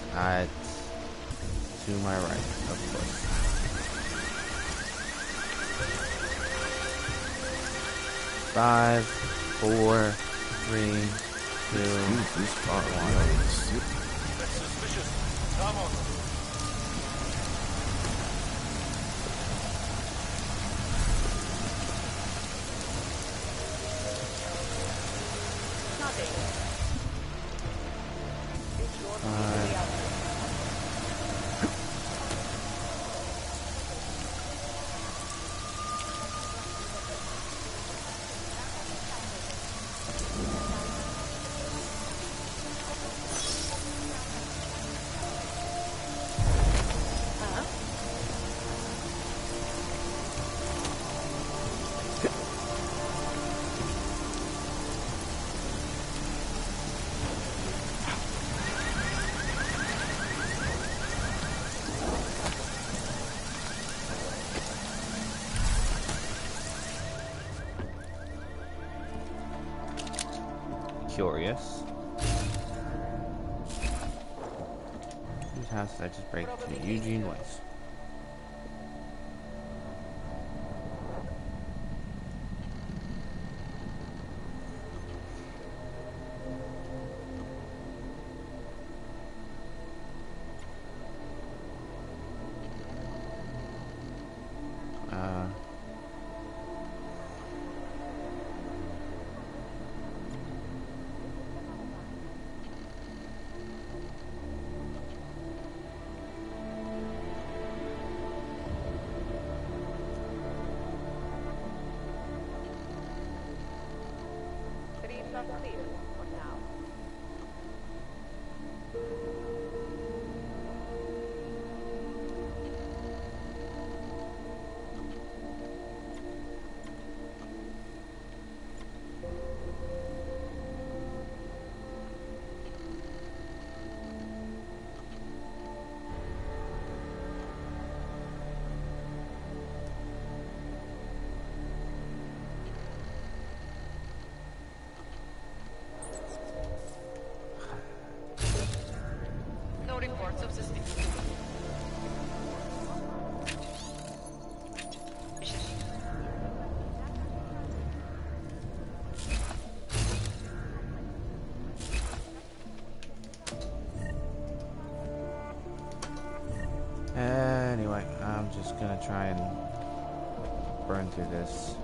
To my right, of course. Five, four, three, two, one. Suspicious. Come on. Curious. Whose house did I just break to? Eugene Weiss. gonna try and burn through this.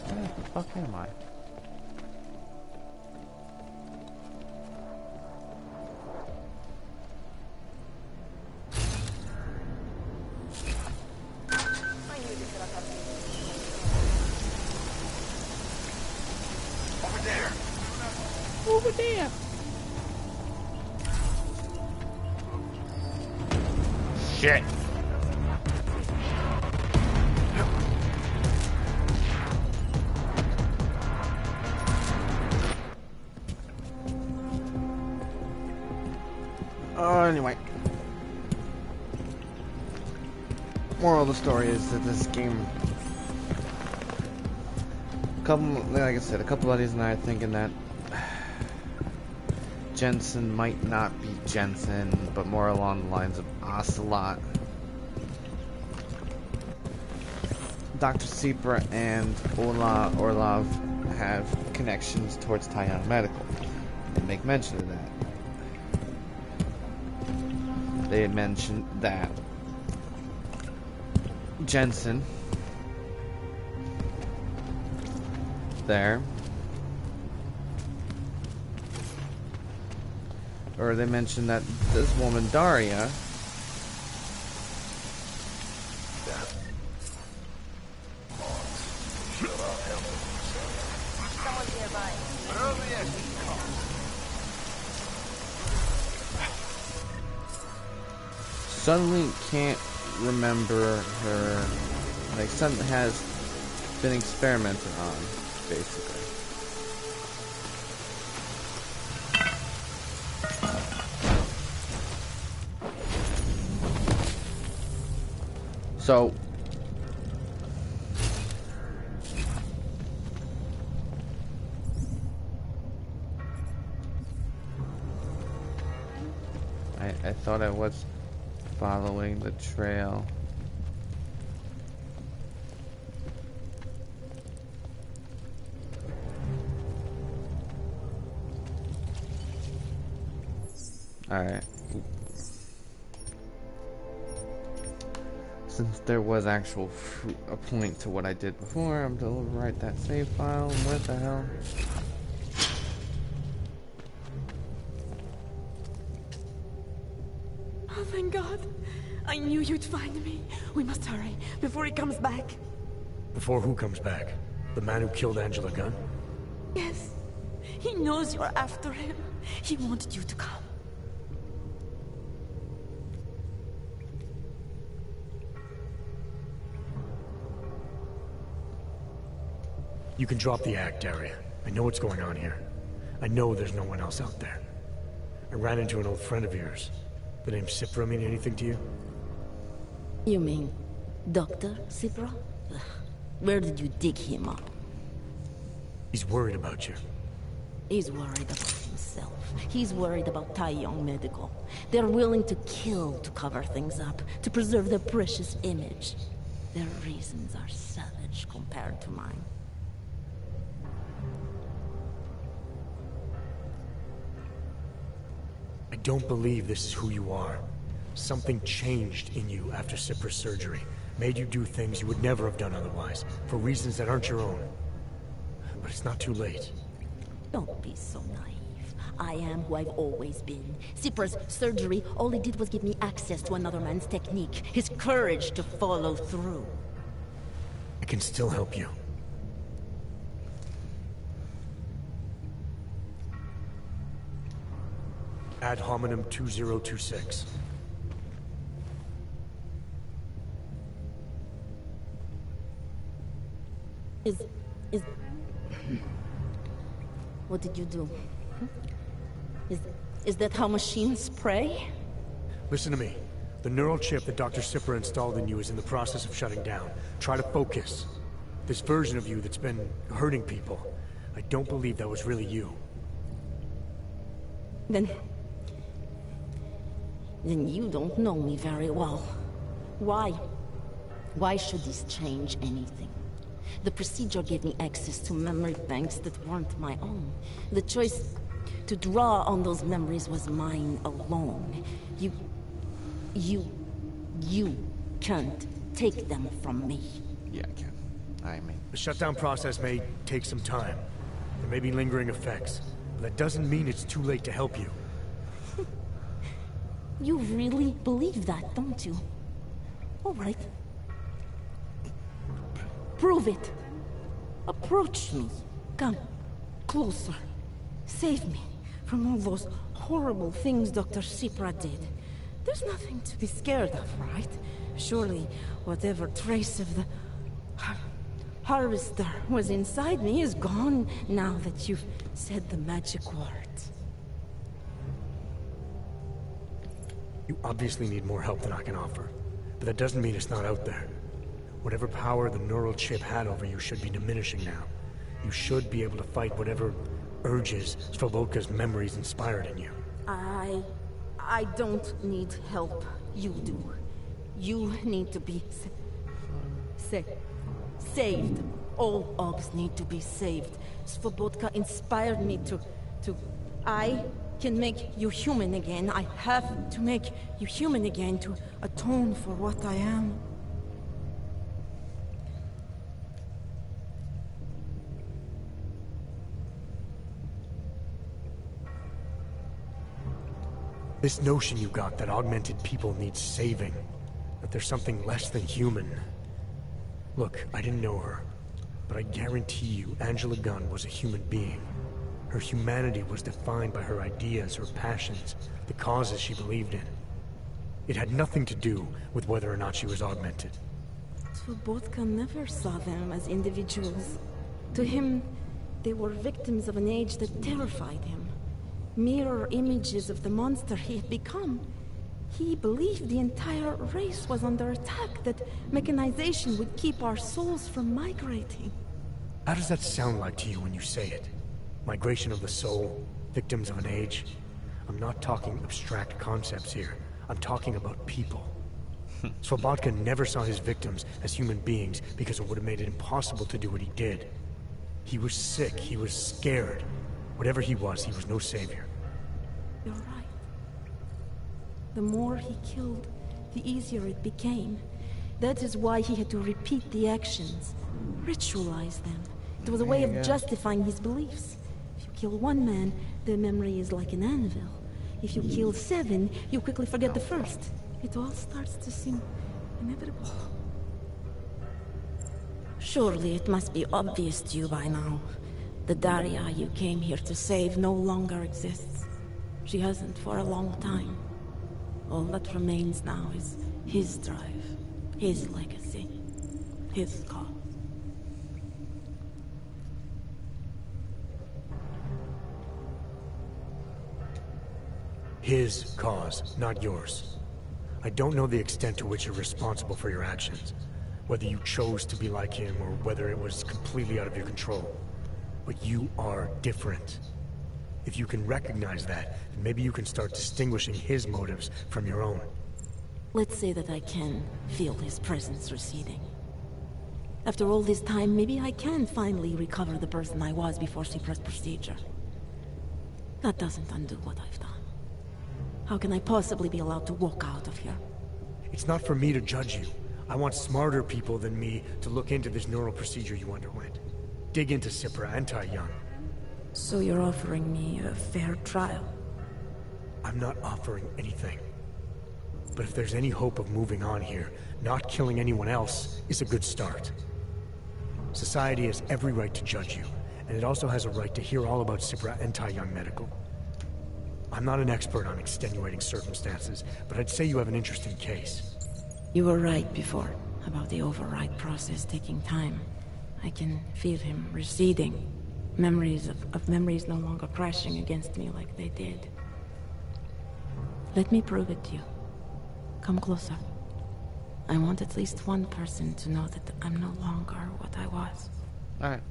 Where the fuck am I? Over there. Over there. Shit. Anyway. Moral of the story is that this game, like I said, a couple buddies and I are thinking that Jensen might not be Jensen, but more along the lines of Ocelot. Dr. Sipra and Orlov have connections towards Taiyan Medical. They make mention of that. They had mentioned that Jensen there, or they mentioned that this woman Daria suddenly can't remember her, like something has been experimented on, basically. So I thought I was following the trail. Alright. Since there was actual a point to what I did before, I'm gonna overwrite that save file. What the hell? Oh, thank God. I knew you'd find me. We must hurry before he comes back. Before who comes back? The man who killed Angela Gunn? Yes. He knows you're after him. He wanted you to come. You can drop the act, Daria. I know what's going on here. I know there's no one else out there. I ran into an old friend of yours. The name Sipra mean anything to you? You mean Dr. Sipra? Where did you dig him up? He's worried about you. He's worried about himself. He's worried about Taiyan Medical. They're willing to kill to cover things up, to preserve their precious image. Their reasons are savage compared to mine. I don't believe this is who you are. Something changed in you after Sipra's surgery. Made you do things you would never have done otherwise, for reasons that aren't your own. But it's not too late. Don't be so naive. I am who I've always been. Sipra's surgery, all it did was give me access to another man's technique. His courage to follow through. I can still help you. Ad hominem 2026. What did you do? Is that how machines pray? Listen to me. The neural chip that Dr. Sipra installed in you is in the process of shutting down. Try to focus. This version of you that's been hurting people. I don't believe that was really you. Then you don't know me very well. Why? Why should this change anything? The procedure gave me access to memory banks that weren't my own. The choice to draw on those memories was mine alone. You can't take them from me. Yeah, I can. I mean... The shutdown process may take some time. There may be lingering effects, but that doesn't mean it's too late to help you. You really believe that, don't you? All right. Prove it. Approach me. Come. Closer. Save me from all those horrible things Dr. Sipra did. There's nothing to be scared of, right? Surely, whatever trace of the harvester was inside me is gone now that you've said the magic words. You obviously need more help than I can offer, but that doesn't mean it's not out there. Whatever power the neural chip had over you should be diminishing now. You should be able to fight whatever urges Svoboka's memories inspired in you. I don't need help. You do. You need to be saved. All Ogs need to be saved. Svoboka inspired me to... I can make you human again. I have to make you human again to atone for what I am. This notion you got that augmented people need saving, that there's something less than human. Look, I didn't know her, but I guarantee you Angela Gunn was a human being. Her humanity was defined by her ideas, her passions, the causes she believed in. It had nothing to do with whether or not she was augmented. Svoboka never saw them as individuals. To him, they were victims of an age that terrified him. Mirror images of the monster he had become. He believed the entire race was under attack, that mechanization would keep our souls from migrating. How does that sound like to you when you say it? Migration of the soul, victims of an age? I'm not talking abstract concepts here. I'm talking about people. Svobotka never saw his victims as human beings because it would have made it impossible to do what he did. He was sick, he was scared. Whatever he was no savior. You're right. The more he killed, the easier it became. That is why he had to repeat the actions, ritualize them. It was a way of justifying his beliefs. If you kill one man, the memory is like an anvil. If you kill 7, you quickly forget the first. It all starts to seem inevitable. Surely it must be obvious to you by now. The Daria you came here to save no longer exists. She hasn't for a long time. All that remains now is his drive, his legacy, his cause. His cause, not yours. I don't know the extent to which you're responsible for your actions. Whether you chose to be like him or whether it was completely out of your control. But you are different. If you can recognize that, then maybe you can start distinguishing his motives from your own. Let's say that I can feel his presence receding. After all this time, maybe I can finally recover the person I was before Sipra's procedure. That doesn't undo what I've done. How can I possibly be allowed to walk out of here? It's not for me to judge you. I want smarter people than me to look into this neural procedure you underwent. Dig into Sipra and Tai Young. So you're offering me a fair trial? I'm not offering anything. But if there's any hope of moving on here, not killing anyone else is a good start. Society has every right to judge you, and it also has a right to hear all about Sipra and Tai Young Medical. I'm not an expert on extenuating circumstances, but I'd say you have an interesting case. You were right before, about the override process taking time. I can feel him receding. Memories of memories no longer crashing against me like they did. Let me prove it to you. Come closer. I want at least one person to know that I'm no longer what I was. Alright.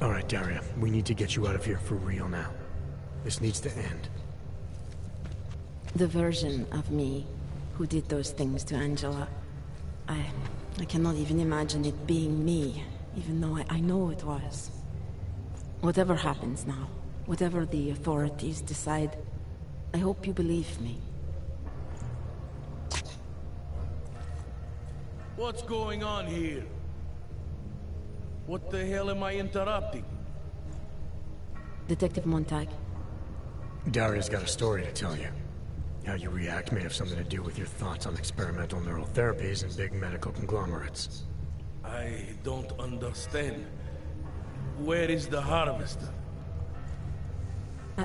Alright, Daria. We need to get you out of here for real now. This needs to end. The version of me who did those things to Angela, I cannot even imagine it being me, even though I know it was. Whatever happens now, whatever the authorities decide, I hope you believe me. What's going on here? What the hell am I interrupting? Detective Montag. Daria's got a story to tell you. How you react may have something to do with your thoughts on experimental neural therapies and big medical conglomerates. I don't understand. Where is the harvester?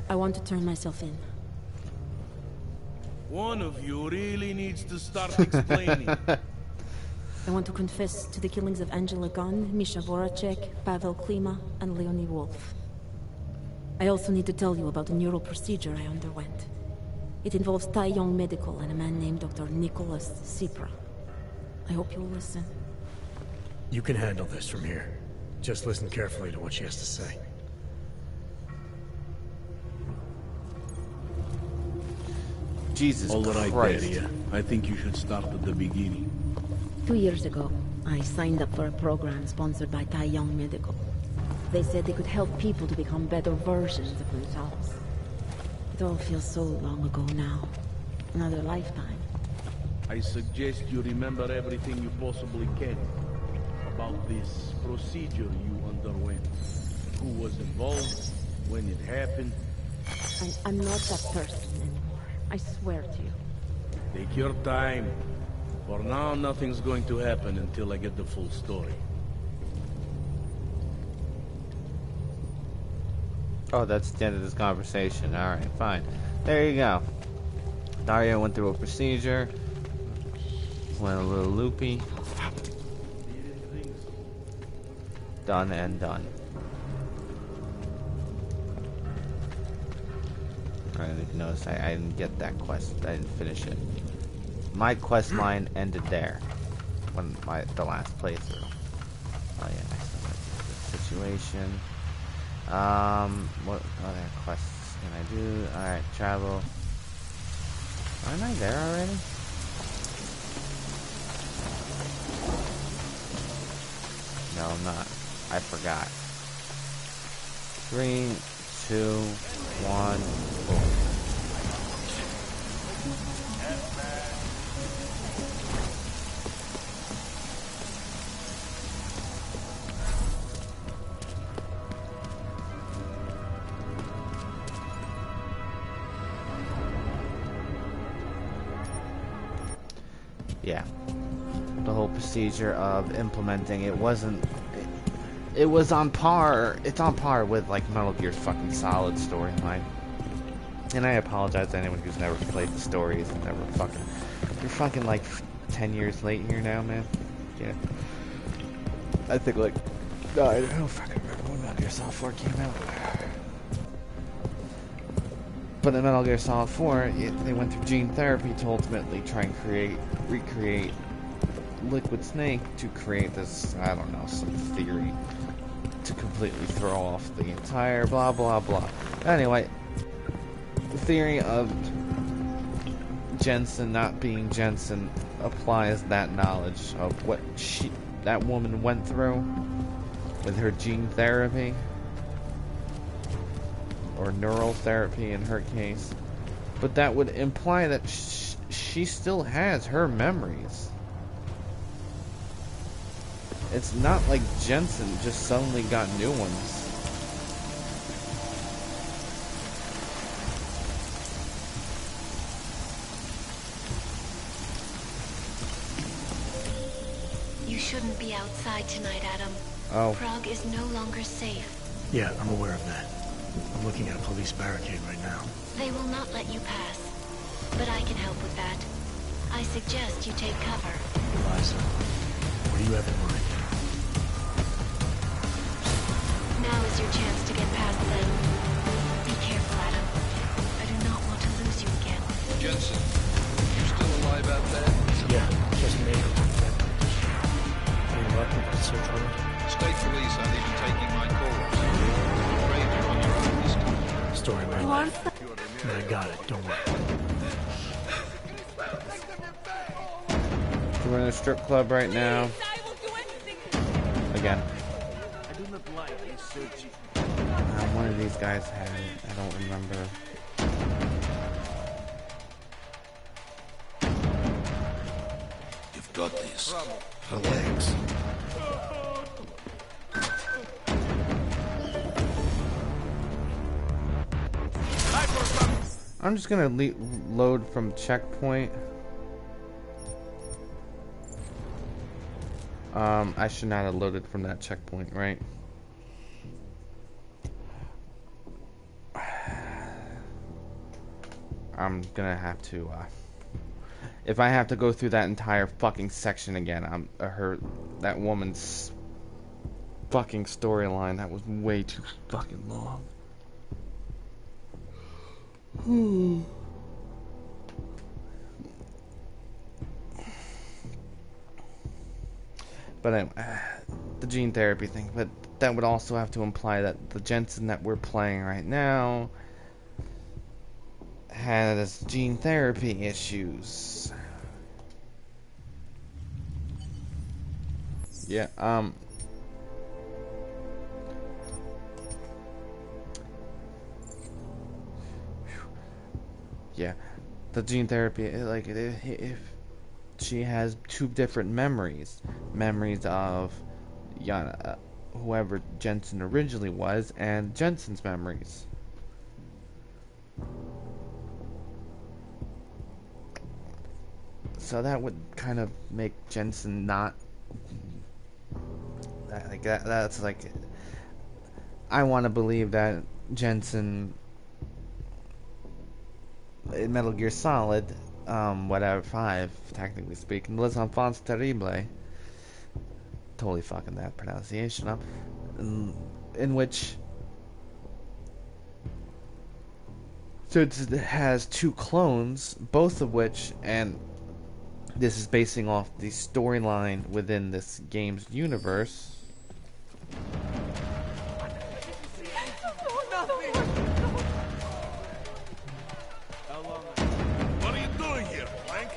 I want to turn myself in. One of you really needs to start explaining. I want to confess to the killings of Angela Gunn, Misha Voracek, Pavel Klima, and Leonie Wolf. I also need to tell you about a neural procedure I underwent. It involves Taiyong Medical and a man named Dr. Nicholas Sipra. I hope you'll listen. You can handle this from here. Just listen carefully to what she has to say. Jesus All right, Christ. Daria. I think you should start at the beginning. 2 years ago, I signed up for a program sponsored by Taiyong Medical. They said they could help people to become better versions of themselves. It all feels so long ago now. Another lifetime. I suggest you remember everything you possibly can about this procedure you underwent. Who was involved, when it happened. I'm not that person anymore. I swear to you. Take your time. For now, nothing's going to happen until I get the full story. Oh, that's the end of this conversation. Alright, fine. There you go. Daria went through a procedure. Went a little loopy. Done and done. I didn't notice. I didn't get that quest. I didn't finish it. My quest line ended there. When the last playthrough. Oh yeah, next time. Situation. What other quests can I do? Alright, travel. Aren't I there already? No, I'm not. I forgot. 3, 2, 1, boom. Yeah, the whole procedure of implementing it wasn't. It was on par. It's on par with like Metal Gear's fucking Solid storyline. And I apologize to anyone who's never played the stories and never fucking. You're fucking like 10 years late here now, man. Yeah. I think like. No, I don't fucking remember when Metal Gear Solid 4 came out. But in Metal Gear Solid 4, they went through gene therapy to ultimately try and recreate Liquid Snake to create this, I don't know, some theory to completely throw off the entire blah blah blah. Anyway, the theory of Jensen not being Jensen applies that knowledge of what that woman went through with her gene therapy. Or neural therapy in her case, but that would imply that she still has her memories. It's not like Jensen just suddenly got new ones. You shouldn't be outside tonight, Adam. Oh. Prague is no longer safe. Yeah, I'm aware of that. I'm looking at a police barricade right now. They will not let you pass. But I can help with that. I suggest you take cover. Eliza, what do you have in mind? Now is your chance to get past them. Be careful, Adam. I do not want to lose you again. Jensen, wants that? I got it, don't worry. We're in a strip club right now. Again. One of these guys had it. I don't remember. You've got this. Relax. I'm just gonna load from checkpoint. I should not have loaded from that checkpoint, right? I'm gonna have to, if I have to go through that entire fucking section again, that woman's fucking storyline, that was way too fucking long. But anyway, the gene therapy thing, but that would also have to imply that the Jensen that we're playing right now has gene therapy issues. Yeah, yeah, the gene therapy, like, if she has two different memories of Yana, whoever Jensen originally was, and Jensen's memories. So that would kind of make Jensen not like that. That's like, I want to believe that Jensen in Metal Gear Solid, whatever, 5, technically speaking, Les Enfants Terribles, totally fucking that pronunciation up, in which it has two clones, both of which, and this is basing off the storyline within this game's universe. What are you doing here, Frank?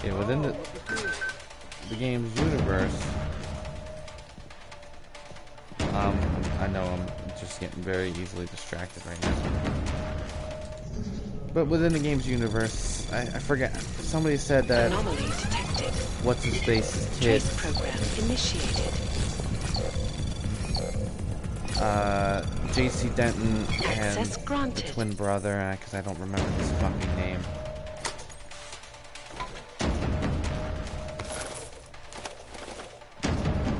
Yeah, within the game's universe, I know I'm just getting very easily distracted right now. But within the game's universe, I forget. Somebody said that what's his face's kid. Program initiated. JC Denton and Access granted. the twin brother, because I don't remember his fucking name.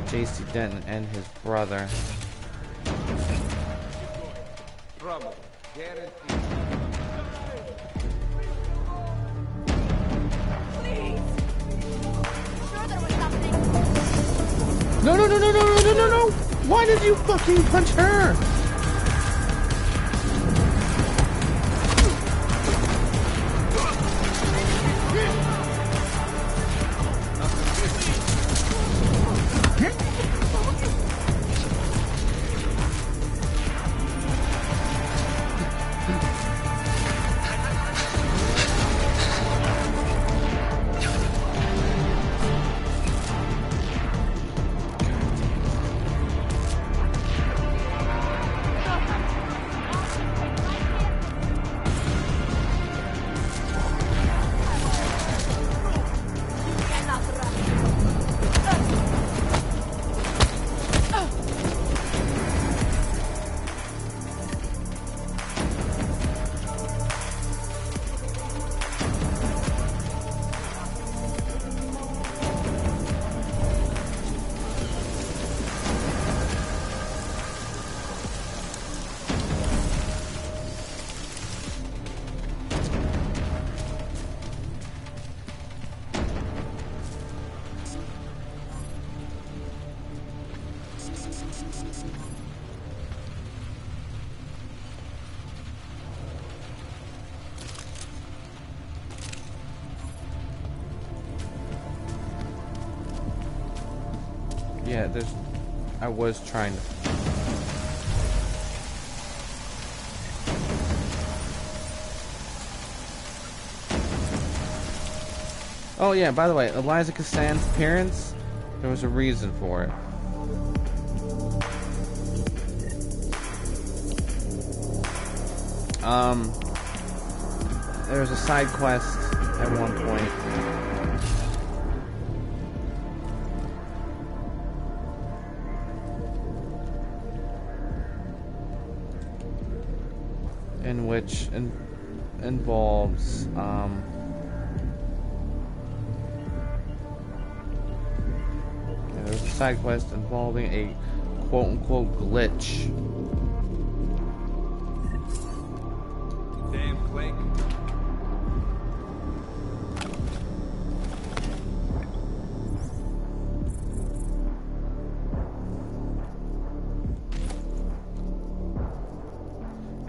JC Denton and his brother. No, no, no, no, no, no, no, no, no! Why did you fucking punch her? Yeah, I was trying to... Oh yeah, by the way, Eliza Cassan's appearance, there was a reason for it. There was a side quest at one point. In which involves, there's a side quest involving a quote-unquote glitch. Damn Clank.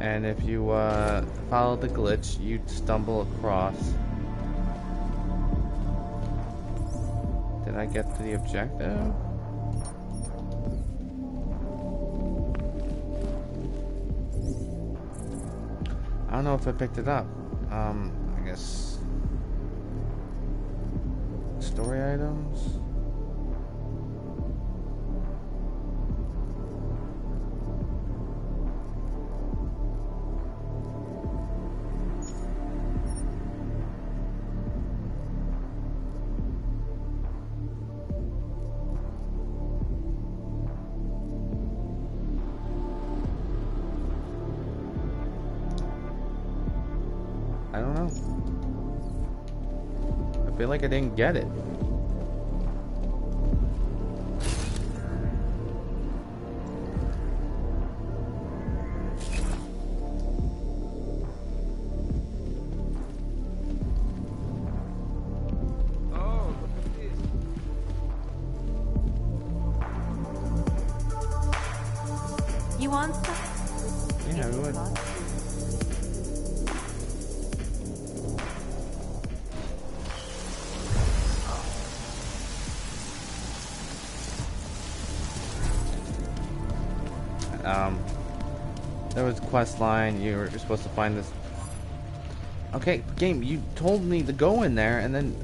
And if you follow the glitch, you'd stumble across. Did I get to the objective? I don't know if I picked it up. I guess story items. I don't know. I feel like I didn't get it. Oh, look at this. You want some? Yeah, I would. There was a quest line. You're supposed to find this. Okay, game. You told me to go in there, and then.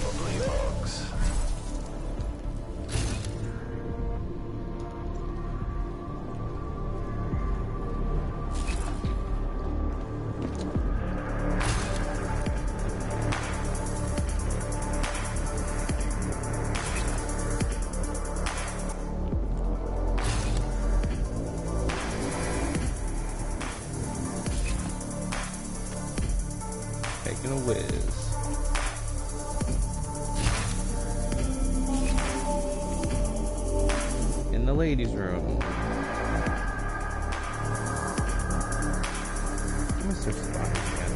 Probably bugs. Taking a whiz. In the ladies' room. Let me search the bottom again.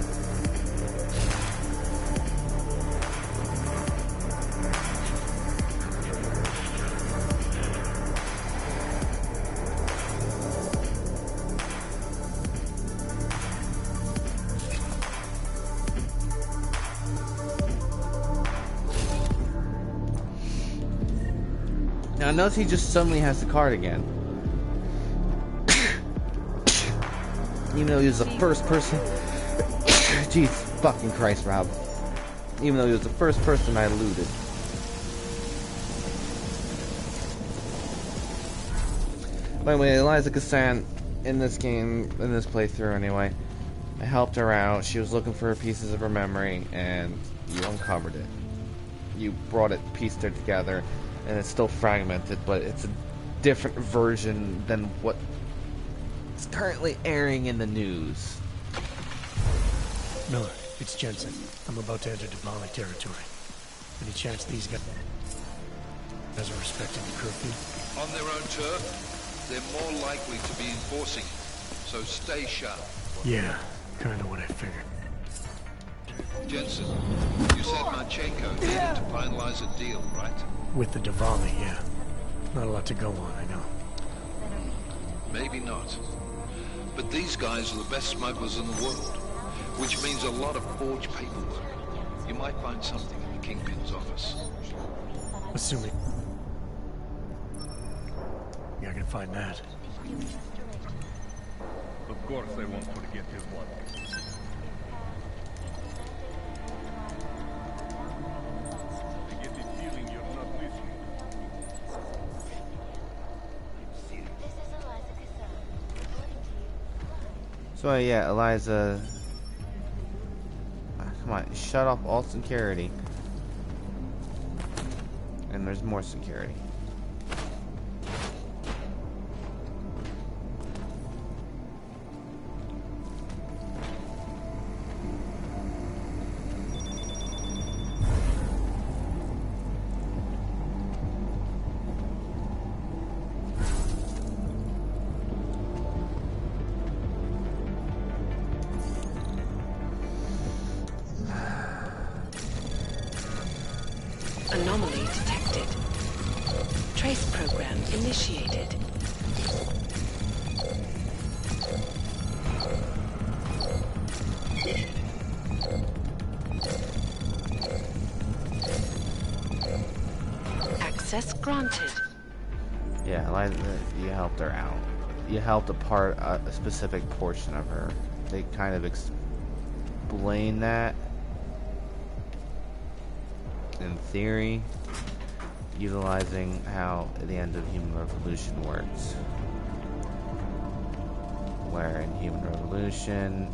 Now notice he just suddenly has the card again. Even though he was the first person. Jeez fucking Christ, Rob. Even though he was the first person I looted. By the way, Eliza Cassan in this game, in this playthrough anyway, I helped her out. She was looking for pieces of her memory, and you uncovered it. You brought it, pieced it together. And it's still fragmented, but it's a different version than what is currently airing in the news. Miller, it's Jensen. I'm about to enter Devali territory. Any chance these guys are respecting the curfew? On their own turf, they're more likely to be enforcing it. So stay sharp. Yeah, kind of what I figured. Jensen, you said Marchenko needed to finalize a deal, right? With the Devali, yeah. Not a lot to go on, I know. Maybe not. But these guys are the best smugglers in the world. which means a lot of forged paperwork. You might find something in the Kingpin's office. Assuming. You're gonna find that. Of course they won't forget his one. I get the feeling you're not listening. So yeah, Eliza. Come on, shut off all security. And there's more security. Anomaly detected. Trace program initiated. Access granted. Yeah, Eliza, you helped her out. You helped a specific portion of her. They kind of explain that in theory, utilizing how the end of Human Revolution works. Where in Human Revolution,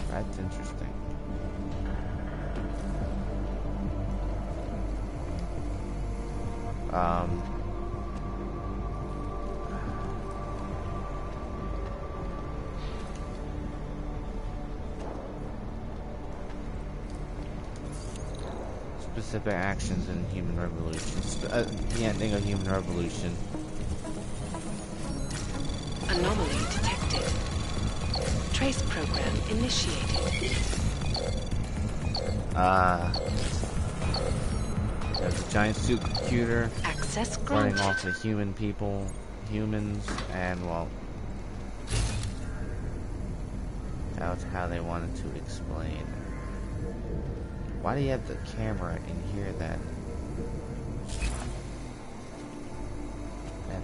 that's interesting. Specific actions in Human Revolution. The ending of Human Revolution. Anomaly detected. Trace program initiated. There's a giant supercomputer Access running granted. off the humans, and well, that's how they wanted to explain. Why do you have the camera in here that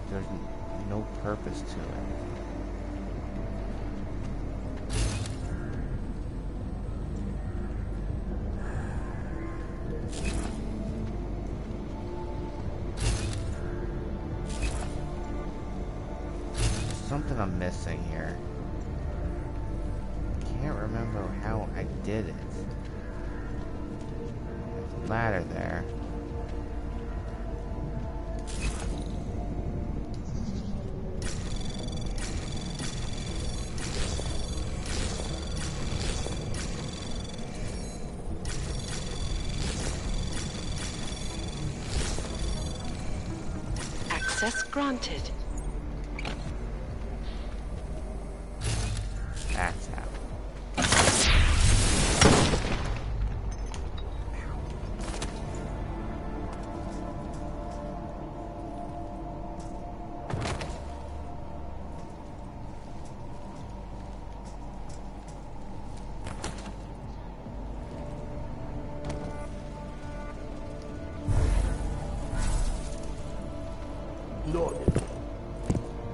there's no purpose to it? Something I'm missing here. Can't remember how I did it. There's a ladder there. Access granted. That's how. Lord,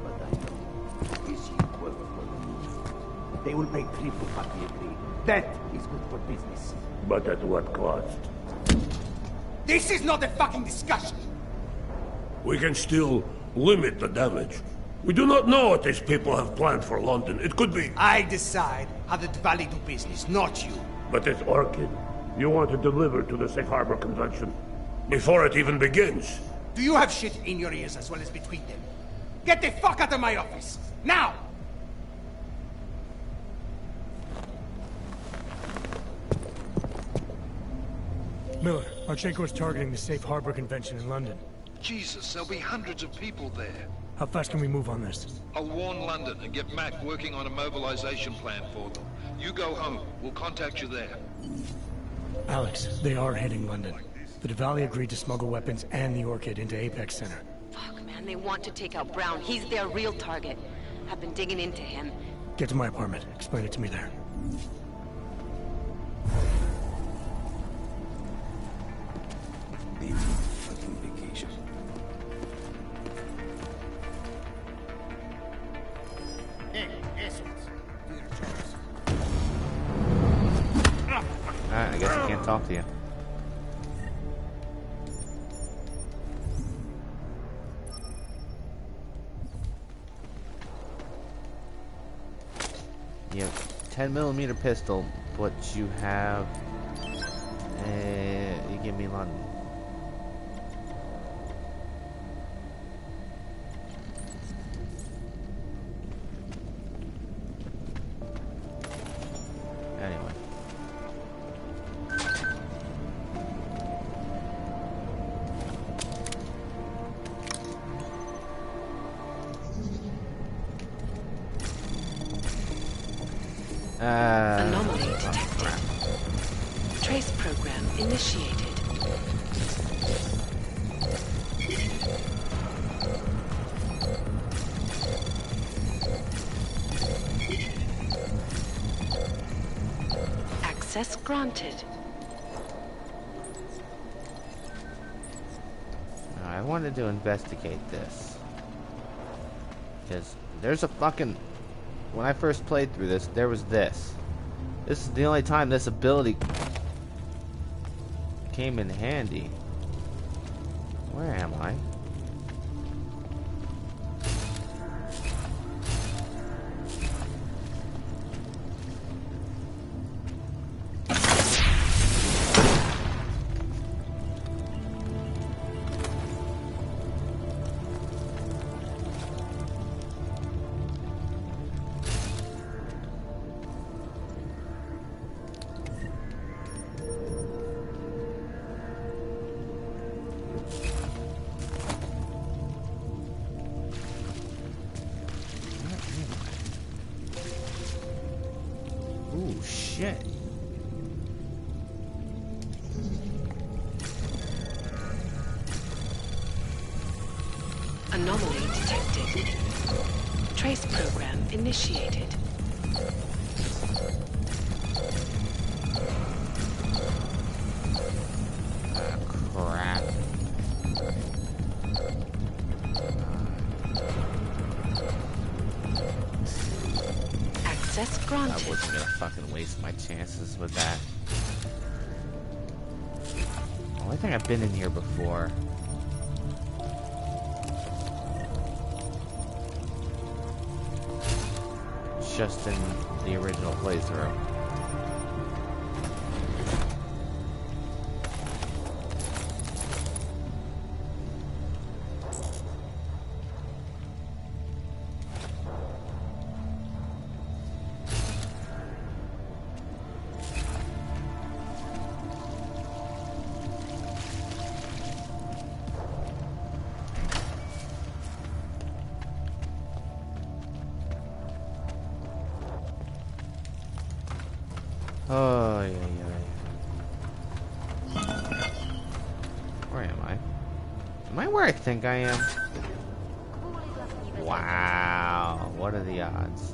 but I know is equal for they will pay triple what we agreed. That is good for business. But at what cost? This is not a fucking discussion! We can still limit the damage. We do not know what these people have planned for London. It could be... I decide how the Valley do business, not you. But it's Orchid. You want to deliver to the Safe Harbor Convention before it even begins. Do you have shit in your ears as well as between them? Get the fuck out of my office! Now! Miller, Marchenko is targeting the Safe Harbor Convention in London. Jesus, there'll be hundreds of people there. How fast can we move on this? I'll warn London and get Mac working on a mobilization plan for them. You go home. We'll contact you there. Alex, they are hitting London. The Diwali agreed to smuggle weapons and the Orchid into Apex Center. Fuck, man, they want to take out Brown. He's their real target. I've been digging into him. Get to my apartment. Explain it to me there. Fucking vacation. Hey, assholes. Do your chores. Alright, I guess I can't talk to you. You have 10mm pistol, but you have you give me London. Anyway. Anomaly detected. Trace program initiated. Access granted. I wanted to investigate this. Because there's a fucking... When I first played through this, there was this. This is the only time this ability came in handy. Where am I? Ooh, shit. Anomaly detected. Trace program initiated. Crap. Access granted. I wasn't gonna fucking waste my chances with that. Oh, I think I've been in here before. Just in the original playthrough. Oh, yeah. Where am I? Am I where I think I am? Wow, what are the odds?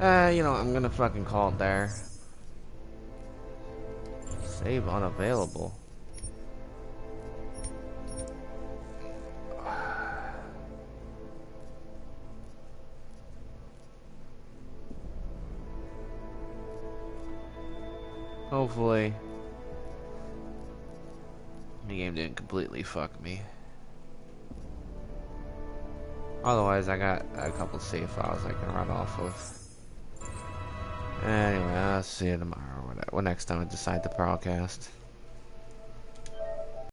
You know, I'm gonna fucking call it there. Save unavailable. Hopefully, the game didn't completely fuck me. Otherwise, I got a couple save files I can run off of. Anyway, I'll see you tomorrow or next time I decide to broadcast.